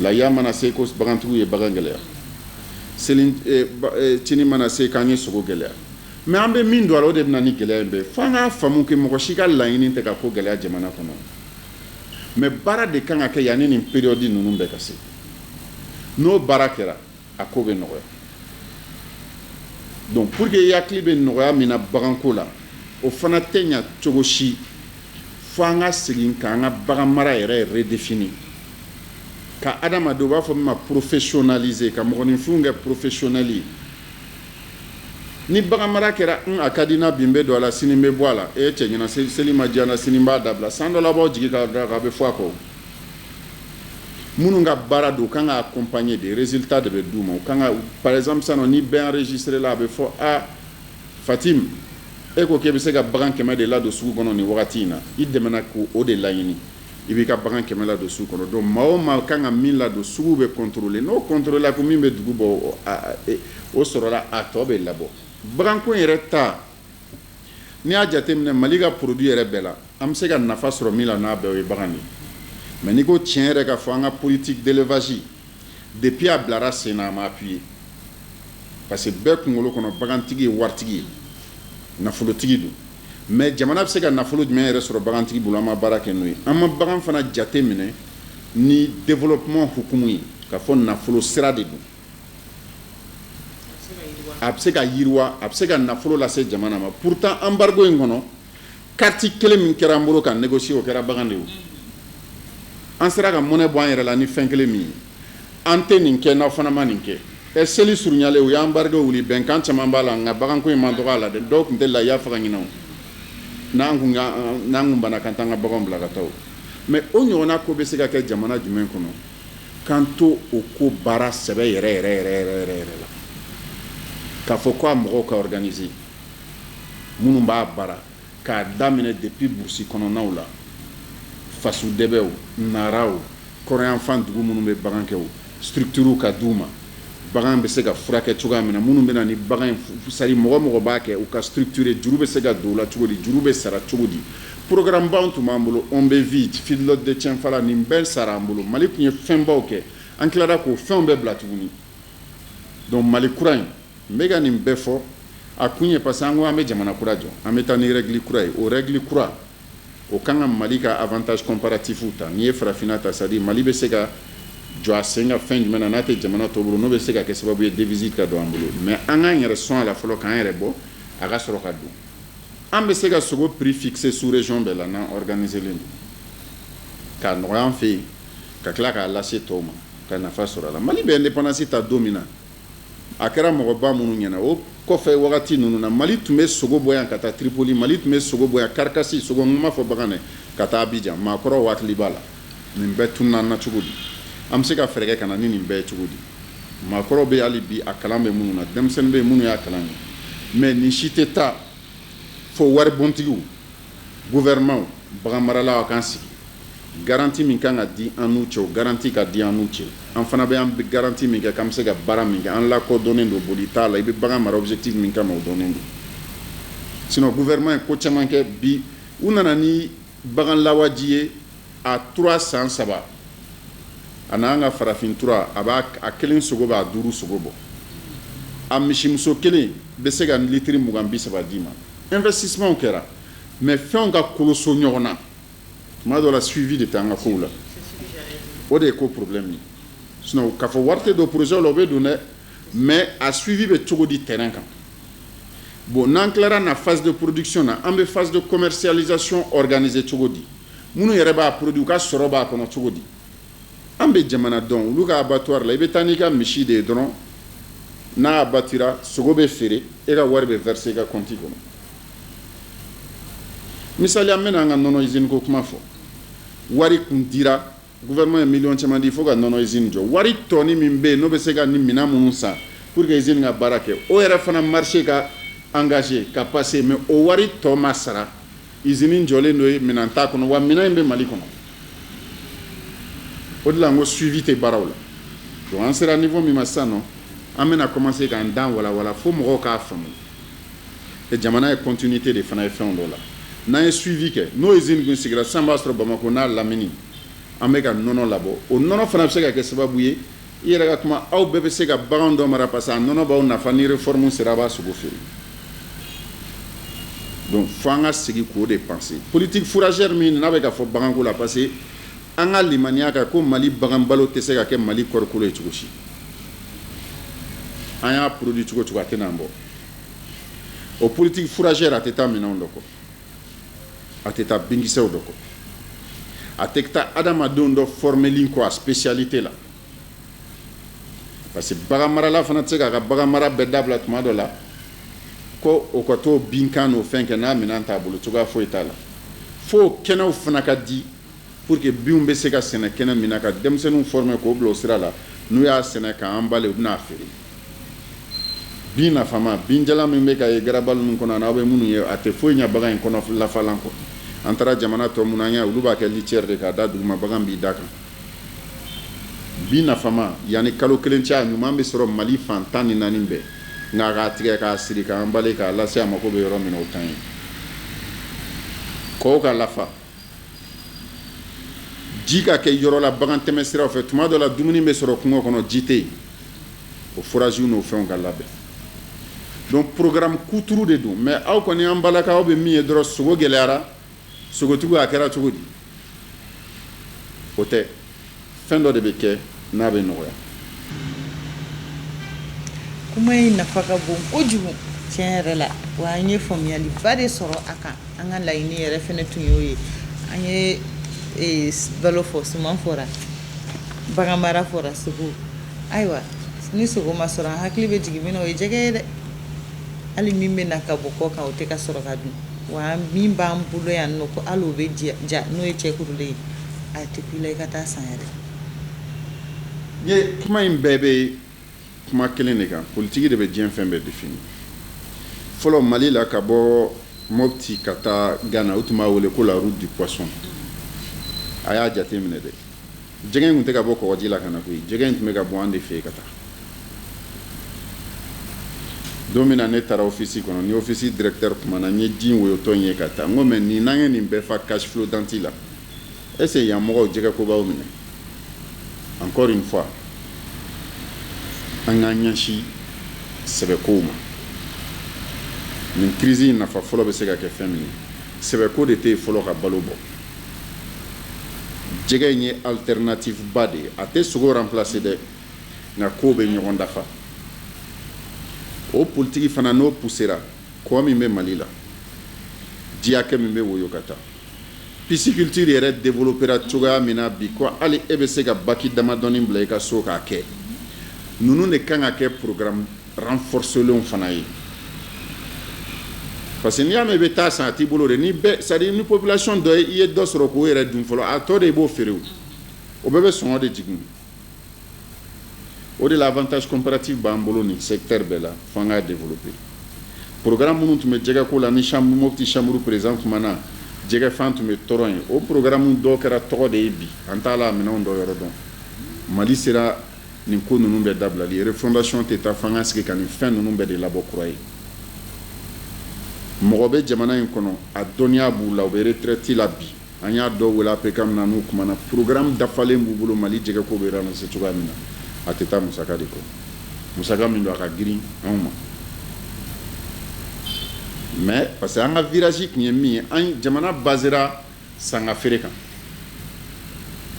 laya mana se ko bagantigiw ye bagan gɛlɛya cini mana se k'an ye sogo gɛlɛya mais an bɛ min don a la o de bɛ na ni gɛlɛya in bɛɛ fo an k'a faamu que mɔgɔ si ka laɲini tɛ ka ko gɛlɛya jamana kɔnɔ mais baara de kan ka kɛ yanni nin période ninnu bɛɛ ka se n'o baara kɛra a ko bɛ nɔgɔya donc pour que i hakili bɛ nɔgɔya min na baganko la o fana tɛ ɲa cogo si fo an ka segin k'an ka bagan mara yɛrɛ redéfinir ka adamadenw u b'a fɔ min ma professionnaliser ka mɔgɔninfinw kɛ professionnel ye ni bagan mara kɛra a ka di n na bi n bɛ don a la sini n bɛ bɔ a la cɛ ɲɛna seli ma diya n na sini n b'a dabila san dɔ la b'aw jigi k'a bɛ fɔ a kɔ minnu ka baara don u kan ka accompagner de résultats de bɛ d'u ma u kan ka par exemple sisan ni bɛɛ enregistré la a bɛ fɔ Fatim e ko k'e bɛ se ka bagan 100 de ladon sugu kɔnɔ nin wagati in na i dɛmɛna k'o de laɲini i b'i ka bagan 100 ladon sugu kɔnɔ donc maa o maa kan ka min ladon sugu bɛ contrôler n'o contrôler ko min bɛ dugu bɔ o sɔrɔla a tɔ bɛ labɔ baganko yɛrɛ ta n'i y'a jateminɛ Mali ka produit yɛrɛ bɛɛ la an bɛ se ka nafa sɔrɔ min la n'a bɛɛ o ye bagan de mais n'i ko tiɲɛ yɛrɛ ka fɔ an ka politique d'élevage depuis a bilara sen na a ma appuyer parce que bɛɛ kunkolo kɔnɔ bagantigi ye waritigi ye nafolotigi don mais jamana bɛ se ka nafolo jumɛn yɛrɛ sɔrɔ bagantigi bolo an ma baara kɛ n'o ye an ma bagan fana jate minɛ ni développement hukumu ye ka fɔ nafolo sira de don a bɛ se ka yiriwa a bɛ se ka nafolo lase jamana ma pourtant embargo in kɔnɔ carte kelen min kɛra an bolo ka négocier o kɛra bagan de ye an sera ka monnaie bɔ an yɛrɛ la ni fɛn kelen min ye an tɛ nin kɛ n'aw fana ma nin kɛ seli surunyalen u y'an embargo wuli bɛnkan caman b'a la nka baganko in man dɔgɔ a la dɛ dɔw tun tɛ lahiya faga ɲinɛ o n'an kun banna kan t'an ka baganw bila ka taa o mais o ɲɔgɔnna ko bɛ se ka kɛ jamana jumɛn kɔnɔ k'an to o ko baara sɛbɛ yɛrɛ la k'a fɔ ko a mɔgɔw ka organiser minnu b'a baara k'a daminɛ depuis burusi kɔnɔnaw la fasudɛbɛw naraw kɔrɔyanfan dugu minnu bɛ bagan kɛ o structure ka d'u ma bagan bɛ se ka furakɛ cogoya min na minnu bɛ na ni bagan sari mɔgɔ b'a kɛ u ka structure juru bɛ se ka don o la cogo di juru bɛ sara cogo di programme baw tun b'an bolo on bɛ vite feedlot de tiɲɛfala nin bɛɛ sara an bolo Mali tun ye fɛnbaw kɛ an tilara k'o fɛnw bɛɛ bila tuguni donc Mali kura in n bɛ ka nin bɛɛ fɔ a kun ye parce que an ko an bɛ jamana kura jɔ an bɛ taa ni règle kura ye o règle kura o kan ka Mali ka avantage comparatif ta n'i ye farafinna ta c'est à dire Mali bɛ se ka jɔ a sen ka fɛn jumɛn na n'a tɛ jamana tɔ bolo n'o bɛ se ka kɛ sababu ye devise ka don an bolo mais an k'an yɛrɛ sɔn a la fɔlɔ k'an yɛrɛ bɔ a ka sɔrɔ ka don an bɛ se ka sogo prix fixé sous région bɛɛ la n'an organisé len don k'a nɔgɔya an fɛ yen ka tila k'a lase tɔw ma ka nafa sɔrɔ a la Mali bɛ indépendance ta don min na a kɛra mɔgɔba minnu ɲɛna o kɔfɛ wagati ninnu na Mali tun bɛ sogo bɔ yan ka taa Tripoli Mali tun bɛ sogo bɔ yan Karkasi sogo n ma fɔ bagan dɛ ka taa Abidjan maakɔrɔw hakili b'a la nin bɛɛ tununa an na cogo di an bɛ se ka fɛɛrɛ kɛ ka na ni nin bɛɛ ye cogo di maakɔrɔw bɛ hali bi a kalan bɛ minnu na denmisɛnnin bɛ minnu y'a kalan kɛ mais nin si tɛ taa fo waribontigiw gouvernement bagan maralaw k'an sigi garantie min kan ka di an n'u cɛ o garantie ka di an n'u cɛ an fana bɛ an bɛ garantie min kɛ k'an bɛ se ka baara min kɛ an lakodɔnnen don boli t'a la i bɛ bagan mara objectif min kama o dɔnnen don sinon gouvernement ye ko caman kɛ bi u nana ni bagan lawaji ye a 3 san 3 a n'an ka farafin tura a kelen sogo b'a 5 sogo bɔ a misimuso kelen bɛ se ka litiri 20-30 d'i ma investissement kɛra mais fɛnw ka koloso ɲɔgɔn na tuma dɔ la suivi de tɛ an ka kow la o de ye ko problème ye sinon k'a fɔ wari tɛ don projet la o bɛ don dɛ mais a suivi bɛ cogo di terrain kan bon n'an tilara na phase de production na an bɛ phase de commercialisation organisée cogo di minnu yɛrɛ b'a produit u ka sɔrɔ b'a kɔnɔ cogo di an bɛ jamana dɔn olu ka abattoir la i bɛ taa n'i ka misi de ye dɔrɔn n'a abatira sogo bɛ feere e ka wari bɛ verser i ka compte kɔnɔ misali an bɛna an ka nɔnɔ usine ko kuma fɔ wari kun dira gouvernement ye miliyɔn caman di fo ka nɔnɔ usine jɔ wari tɔni min bɛ yen n'o bɛ se ka ni minɛn minnu san pour que usine ka baara kɛ o yɛrɛ fana marché ka engagé ka passer mais o wari tɔ ma sara usine jɔlen do ye minɛn t'a kɔnɔ wa minɛn in bɛ Mali kɔnɔ o de la n ko suivi tɛ baaraw la donc an sera niveau min ma sisan nɔ an bɛna commencer k'an dan walawala fo mɔgɔw k'a faamu et jamana ye continuité de fana ye fɛn dɔ la n'an ye suivi kɛ n'o usine kun sigira sisan b'a sɔrɔ Bamako n'a Lamini an bɛ ka nɔnɔ labɔ o nɔnɔ fana bɛ se ka kɛ sababu ye i yɛrɛ ka kuma aw bɛɛ bɛ se ka bagan dɔ mara parce que a nɔnɔ b'aw nafa ni réforme sera a b'a sogo feere donc fo an ka segin k'o de penser politique fourragère min n'a bɛ ka fɔ baganko la parce que an ka limaniya kan ko Mali bagan balo tɛ se ka kɛ Mali kɔɔrikolo ye cogo si an y'a produit cogo cogo a tɛ n'an bɔ o politique fourragère a tɛ taa minɛnw dɔ kɔ a tɛ taa binkisɛw dɔ kɔ a tɛ taa adamadenw dɔ formeli kɔ a spécialité la parce que bagan marala fana tɛ se k'a ka bagan mara bɛɛ dabila tuma dɔ la ko o ka t'o binkan n'o fɛn kɛ n'a minɛn t'a bolo cogoya foyi t'a la fo kɛnɛw fana ka di pour que binw bɛ se ka sɛnɛ kɛnɛ min na ka denmisɛnninw former k'o bila o sira la n'u y'a sɛnɛ k'an bale u bɛna feere bin nafama binjalan min bɛ ka ye garabali ninnu kɔnɔ n'aw bɛ minnu ye a tɛ foyi ɲɛ bagan in kɔnɔ lafalan kɔ an taara jamana tɔ minnu an y'a olu b'a kɛ litière de k'a da duguma bagan b'i da kan bin nafama yanni kalo kelen cɛ a ɲuman bɛ sɔrɔ Mali fan 14 bɛɛ nka k'a tigɛ k'a siri k'an bale k'a lase a mako bɛ yɔrɔ min na o t'an ye kɔw ka lafa ji ka kɛ yɔrɔ la bagan tɛmɛ siraw fɛ tuma dɔ la dumuni bɛ sɔrɔ kungo kɔnɔ ji tɛ yen o forages n'o fɛnw ka labɛn donc programme kuturu de don mais aw kɔni an balakaw aw bɛ min ye dɔrɔn sogo gɛlɛyara sogotigiw a kɛra cogo di o tɛ fɛn dɔ de bɛ kɛ n'a bɛ nɔgɔya. kuma in nafa ka bon kojugu tiɲɛ yɛrɛ la wa an ye faamuyaliba de sɔrɔ a kan an ka laɲini yɛrɛ fɛnɛ tun y'o ye an ye balo fɔ suman fɔra bagan mara fɔra sogo ayiwa ni sogo ma sɔrɔ an hakili bɛ jigin min na o ye jɛgɛ ye dɛ hali min bɛ na ka bɔ kɔ kan o tɛ ka sɔrɔ ka dun wa min b'an bolo yan nɔ ko hali o bɛ ja n'o ye cɛkurulen ye a tɛ ku i la i ka taa san yɛrɛ. n ye kuma in bɛɛ bɛ kuma kelen de kan politiki de bɛ diɲɛ fɛn bɛɛ défini fɔlɔ Mali la ka bɔ Mopti ka taa Ghana o tun b'a wele ko la route du poisson a y'a jate minɛ dɛ jɛgɛ in tun tɛ ka bɔ kɔgɔji la ka na koyi jɛgɛ in tun bɛ ka bɔ an de fɛ yen ka taa don min na ne taara office kɔnɔ ni office directeur kumana n ye ji woyotɔ in ye ka taa n ko mais nin n'an ye nin bɛɛ fa cash flow danti la est-ce que yan mɔgɔw jɛgɛ ko b'aw minɛ encore une fois an k'an ɲɛsin sɛbɛkow ma nin crise in nafa fɔlɔ bɛ se ka kɛ fɛn min ye sɛbɛko de tɛ yen fɔlɔ ka balo bɔ jɛgɛ in ye alternative ba de ye a tɛ sogo remplacer dɛ nka kow bɛ ɲɔgɔn dafa o politiki fana n'o poussera kɔ min bɛ Mali la ji hakɛ min bɛ woyo ka taa pisciculture yɛrɛ développera cogoya min na bi ko hali e bɛ se ka baki damadɔni bila i ka so k'a kɛ ninnu de kan ka kɛ programme renforcelenw fana ye parce que n'i y'a mɛn i bɛ taa san a t'i bolo de ni bɛɛ c'est à dire ni population dɔ ye i ye dɔ sɔrɔ k'o yɛrɛ dun fɔlɔ a tɔ de i b'o feere o bɛɛ bɛ sɔngɔ de jigin o de la avantage comparatif b'an bolo nin secteur bɛɛ la fo an k'a développer programme minnu tun bɛ jɛgɛ ko la ni chambre Mopti chambre président tuma na jɛgɛ fan tun bɛ tɔrɔ yen o programme dɔw kɛra tɔgɔ de ye bi an t'a la minɛnw dɔw yɔrɔ dɔn Mali sera nin ko ninnu bɛɛ dabilali refondation tɛ taa fo an ka sigi ka nin fɛn ninnu bɛɛ de labɔ kura ye mɔgɔ bɛ jamana in kɔnɔ a dɔnniya b'u la u bɛ retraite la bi an y'a dɔw wele APK min na n'u kumana programme dafalen b'u bolo Mali jɛgɛ ko bɛ ramasser cogoya min na a tɛ taa musaka de kɔ musaka min don a ka girin anw ma mais parce que an ka virage tun ye min ye an jamana basera sanga feere kan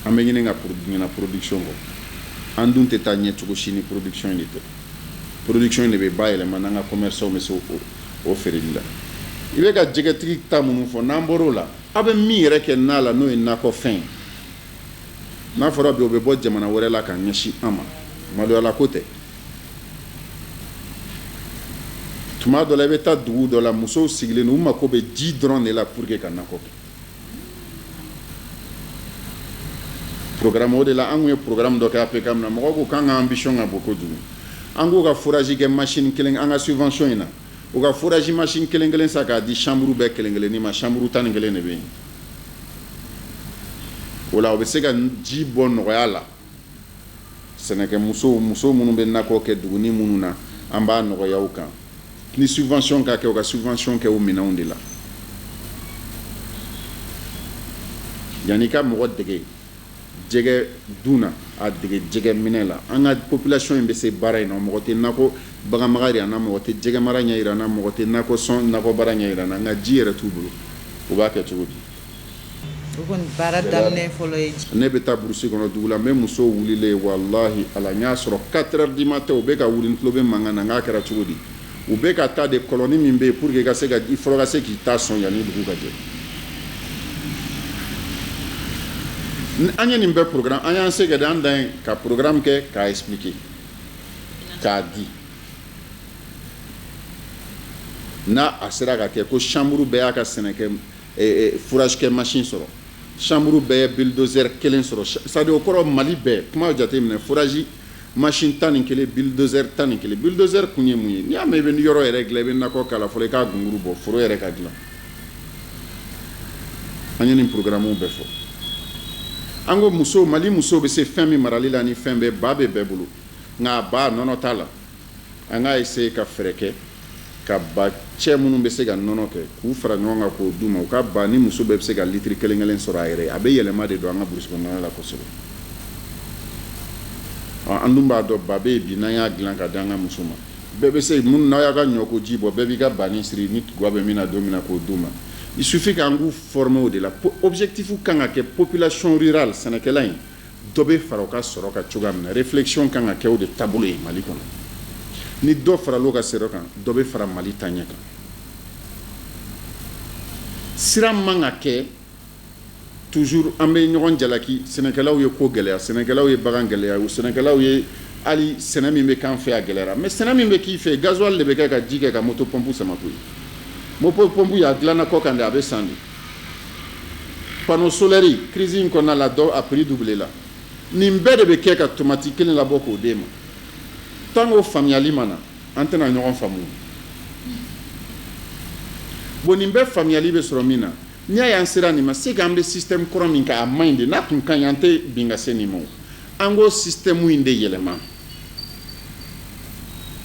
an bɛ ɲini ka ɲina production kɔ an dun tɛ taa ɲɛ cogo si ni production in de tɛ production in de bɛ bayɛlɛma n'an ka commerçants bɛ se o feereli la i bɛ ka jɛgɛtigi ta minnu fɔ n'an bɔr'o la aw bɛ min yɛrɛ kɛ na la n'o ye nakɔfɛn ye n'a fɔra bi o bɛ bɔ jamana wɛrɛ la ka ɲɛsin an ma maloyala ko tɛ tuma dɔ la i bɛ taa dugu dɔ la musow sigilen don u mako bɛ ji dɔrɔn de la pour que ka nakɔ kɛ programme o de la an kun ye programme dɔ kɛ APK min na mɔgɔw ko k'an ka ambition ka bon kojugu an k'u ka forage kɛ machine kelen an ka subvention in na u ka forage machine kelen kelen sa k'a di chambre bɛɛ kelen kelen ni ma chambre 11 de bɛ yen o la o bɛ se ka ji bɔ nɔgɔya la sɛnɛkɛ muso minnu bɛ nakɔ kɛ duguni minnu na an b'a nɔgɔya u kan ni subvention ka kɛ u ka subvention kɛ o minɛnw de la yanni ka mɔgɔ dege jɛgɛ dun na a dege jɛgɛ minɛ la an ka population in bɛ se baara in na mɔgɔ tɛ nakɔ bagan mara yira an na mɔgɔ tɛ jɛgɛ mara ɲɛ yira an na mɔgɔ tɛ nakɔ baara ɲɛ yira an na nka ji yɛrɛ t'u bolo u b'a kɛ cogo di o kɔni baara daminɛ fɔlɔ ye ne bɛ taa burusi kɔnɔ dugu la n bɛ musow wulilen walahi ala n y'a sɔrɔ 4 heures du matin u bɛ ka wuli n tulo bɛ mankan na n k'a kɛra cogo di u bɛ ka taa de kɔlɔni min bɛ yen pour que i fɔlɔ ka se k'i ta sɔn yanni dugu ka jɛ an ye nin bɛɛ programme an y'an se kɛ de an dan ye ka programme kɛ k'a expliquer k'a di n'a a sera ka kɛ ko chambre bɛɛ y'a ka sɛnɛkɛ fourage kɛ machine sɔrɔ chambre bɛɛ ye bulldozer kelen sɔrɔ c'est à dire o kɔrɔ Mali bɛɛ kuma jate minɛ fourage machine 11 bulldozer 11 bulldozer kun ye mun ye n'i y'a mɛn i bɛ yɔrɔ yɛrɛ dilan i bɛ nakɔ k'a la fɔlɔ i k'a gunguru bɔ foro yɛrɛ ka dilan an ye nin programme bɛɛ fɔ an ko musow Mali musow bɛ se fɛn min marali la ni fɛn bɛɛ ba bɛ bɛɛ bolo nka ba nɔnɔ t'a la an k'a essayer ka fɛɛrɛ kɛ ka ba cɛ minnu bɛ se ka nɔnɔ kɛ k'u fara ɲɔgɔn kan k'o d'u ma u ka ba ni muso bɛɛ bɛ se ka litiri kelen kelen sɔrɔ a yɛrɛ ye a bɛ yɛlɛma de don an ka burusi kɔnɔna la kosɛbɛ an dun b'a dɔn ba bɛ yen bi n'an y'a dilan ka di an ka muso ma bɛɛ bɛ se minnu n'aw y'a ka ɲɔko ji bɔ bɛɛ b'i ka bani siri ni tuguba bɛ min na don min na k'o d'u ma il suffit k'an k'u former o de la objectif kan ka kɛ population rurale sɛnɛkɛla in dɔ bɛ fara o ka sɔrɔ kan cogoya min na réflexion kan ka kɛ o de taabolo ye Mali kɔnɔ ni dɔ faral'o ka sɔrɔ kan dɔ bɛ fara Mali taɲɛ kan sira man ka kɛ toujours an bɛ ɲɔgɔn jalaki sɛnɛkɛlaw ye ko gɛlɛya sɛnɛkɛlaw ye bagan gɛlɛya sɛnɛkɛlaw ye hali sɛnɛ min bɛ k'an fɛ a gɛlɛyara mais sɛnɛ min bɛ k'i fɛ gasoil de bɛ kɛ ka ji kɛ ka moto pompe sama koyi moto pompe y'a dilanna kɔ kan de a bɛ san de panneau solaire crise in kɔnɔna la dɔ a prix doublé la nin bɛɛ de bɛ kɛ ka tomati kelen labɔ k'o d'e ma tant que o faamuyali ma na an tɛna ɲɔgɔn faamu bon nin bɛɛ faamuyali bɛ sɔrɔ min na n'i y'a ye an sera nin ma c'est que an bɛ système kɔrɔ min kɛ a man ɲi de n'a tun ka ɲi an tɛ bin ka se nin ma o an k'o système in de yɛlɛma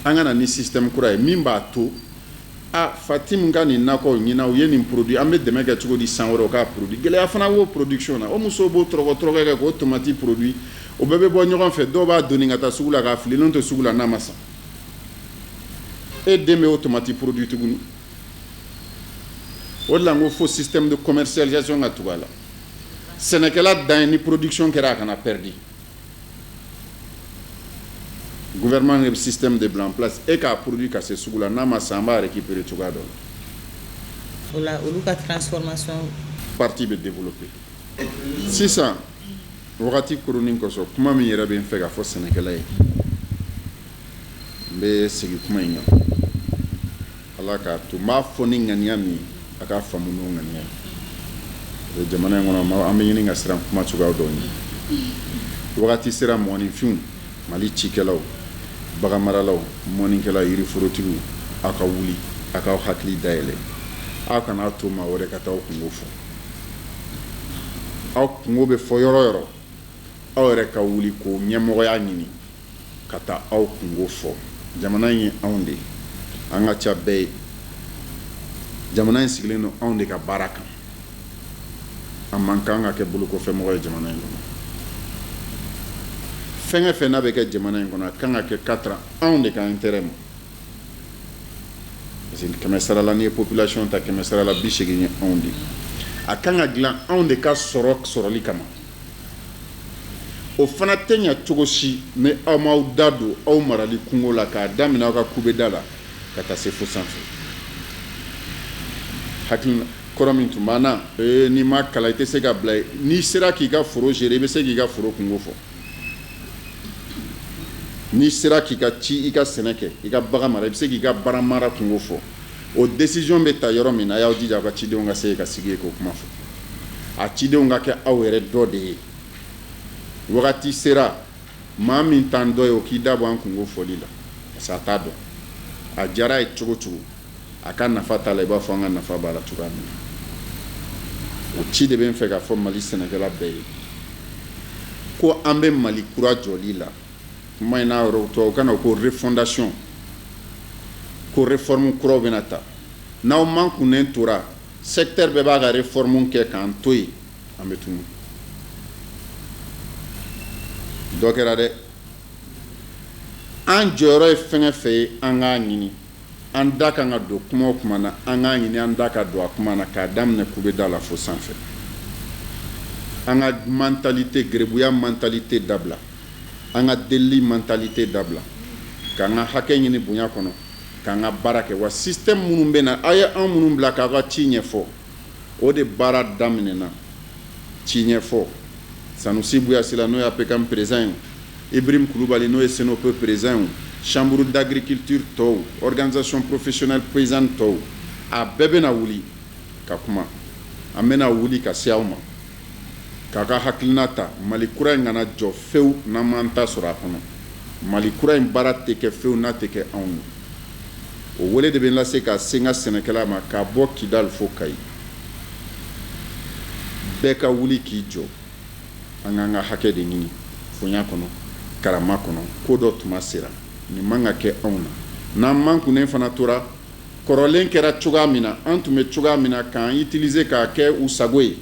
an ka na ni système kura ye min b'a to Fatim ka nin nakɔ ɲina u ye nin produit an bɛ dɛmɛ kɛ cogo di san wɛrɛ o k'a produit gɛlɛya fana b'o production na o musow b'o tɔrɔgɔ kɛ k'o tomati produit o bɛɛ bɛ bɔ ɲɔgɔn fɛ dɔw b'a doni ka taa sugu la k'a fili n'o tɛ sugu la n'a ma san e den bɛ o tomati produit tuguni o de la n ko fo système de commercialisation ka tugu a la sɛnɛkɛla dan ye ni production kɛra a kana perdi gouvernement de système de blanc en place et k'a produit ka se sugu la n'a ma san an b'a récupérer cogoya dɔ la o la olu ka transformation partie bɛ développer sisan wagati koronin kɔsɔn kuma min yɛrɛ bɛ n fɛ ka fɔ sɛnɛkɛla ye n bɛ segin kuma in kan ala k'a to n b'a fɔ ni ŋaniya min ye a k'a faamu n'o ŋaniya ye jamana in kɔnɔ an bɛ ɲini ka siran kuma cogoya dɔw ɲɛ wagati sera mɔgɔninfinw Mali cikɛlaw bagan maralaw mɔnikɛlaw yiriforotigiw aw ka wuli aw k'aw hakili dayɛlɛ aw kana to maa wɛrɛ ka taa aw kungo fɔ aw kungo bɛ fɔ yɔrɔ yɔrɔ aw yɛrɛ ka wuli k'o ɲɛmɔgɔya ɲini ka taa aw kungo fɔ jamana in ye anw de ye an ka ca bɛɛ ye jamana in sigilen don anw de ka baara kan a man kan ka kɛ bolokɔfɛmɔgɔ ye jamana in kɔnɔ fɛn o fɛn n'a bɛ kɛ jamana in kɔnɔ a kan ka kɛ 4 ans anw de ka intérêt ma parce que 100 sarala n'i ye population ta 100 sarala 80 ye anw de a kan ka dilan anw de ka sɔrɔli kama o fana tɛ ɲɛ cogo si ni aw m'aw da don aw marali kungo la k'a daminɛ aw ka kubeda la ka taa se fo sanfɛ hakilina kɔrɔ min tun b'an na n'i ma kalan i tɛ se ka bila n'i sera k'i ka foro gérer i bɛ se k'i ka foro kungo fɔ n'i sera k'i ka ci i ka sɛnɛ kɛ i ka bagan mara i bɛ se k'i ka baara mara kungo fɔ o décision bɛ ta yɔrɔ min na a y'aw jija aw ka cidenw ka se ka sigi k'o kuma fɔ a cidenw ka kɛ aw yɛrɛ dɔ de ye wagati sera maa min t'an dɔ ye o k'i dabɔ an kungo fɔli la parce que a t'a dɔn a diyara a ye cogo cogo a ka nafa t'a la i b'a fɔ an ka nafa b'a la cogoya min na o ci de bɛ n fɛ k'a fɔ Mali sɛnɛkɛla bɛɛ ye ko an bɛ Mali kura jɔli la kuma in n'a yɔrɔ tubabu kan na ko refondation ko réforme kuraw bɛna ta n'aw man kunnen tora secteur bɛɛ b'a ka réforme kɛ k'an to yen an bɛ tunu dɔ kɛra dɛ an jɔyɔrɔ ye fɛn fɛn ye an k'a ɲini an da kan ka don kuma o kuma na an k'a ɲini an da ka don a kuma na k'a daminɛ kube da la fo sanfɛ an ka mentalité gerebuya mentalité dabila an ka delili mentalité dabila k'an ka hakɛ ɲini bonya kɔnɔ k'an ka baara kɛ wa système minnu bɛ na a ye an minnu bila k'aw ka ci ɲɛfɔ o de baara daminɛna ci ɲɛfɔ Sanusi Buyasila n'o ye APCAM président ye Ibrahim Kulubali n'o ye Senope président ye chambre d'agriculture tɔw organisation professionnelle paysanne tɔw a bɛɛ bɛna wuli ka kuma an bɛna wuli ka se aw ma k'a ka hakilina ta Mali kura in kana jɔ fewu n'an m'an ta sɔrɔ a kɔnɔ Mali kura in baara tɛ kɛ fewu n'a tɛ kɛ anw ye o wele de bɛ n lase ka se n ka sɛnɛkɛla ma k'a bɔ Kidali fo Kayi bɛɛ ka wuli k'i jɔ an k'an ka hakɛ de ɲini bonya kɔnɔ karama kɔnɔ ko dɔ tuma sera nin man ka kɛ anw na n'an man kunnen fana tora kɔrɔlen kɛra cogoya min na an tun bɛ cogoya min na k'an utiliser k'a kɛ u sago ye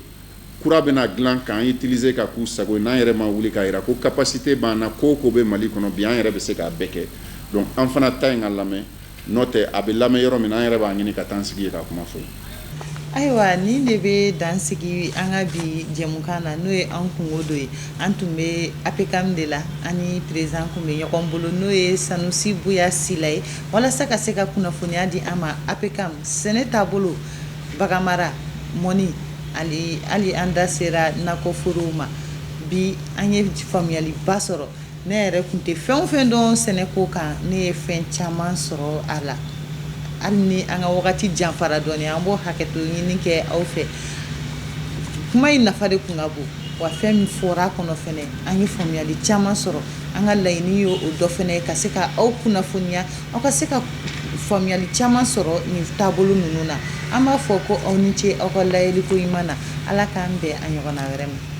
kura bɛna dilan k'an utiliser ka k'u sago ye n'an yɛrɛ ma wuli k'a jira ko capacité b'an na ko o ko bɛ Mali kɔnɔ bi an yɛrɛ bɛ se k'a bɛɛ kɛ donc an fana ta in ka lamɛn n'o tɛ a bɛ lamɛn yɔrɔ min na an yɛrɛ b'a ɲini ka taa an sigi ye k'a kuma fɔ ayiwa nin de bɛ dan sigi an ka bi jɛmukan na n'o ye an kungo dɔ ye an tun bɛ APCAM de la ani président kun bɛ ɲɔgɔn bolo n'o ye Sanusi Buyasila ye walasa ka se ka kunnafoniya di an ma APCAM sɛnɛ taabolo baganmara mɔni hali an da sera nakɔforow ma bi an ye faamuyaliba sɔrɔ ne yɛrɛ kun tɛ fɛn o fɛn dɔn sɛnɛko kan ne ye fɛn caman sɔrɔ a la hali ni an ka wagati janfara dɔɔni an b'o hakɛto ɲini kɛ aw fɛ kuma in nafa de kun ka bon wa fɛn min fɔra a kɔnɔ fɛnɛ an ye faamuyali caman sɔrɔ an ka laɲini ye o dɔ fɛnɛ ye ka se ka aw kunnafoniya aw ka se ka faamuyali caman sɔrɔ nin taabolo ninnu na an b'a fɔ ko aw ni ce aw ka layɛliko ɲuman na ala k'an bɛn a ɲɔgɔnna wɛrɛ ma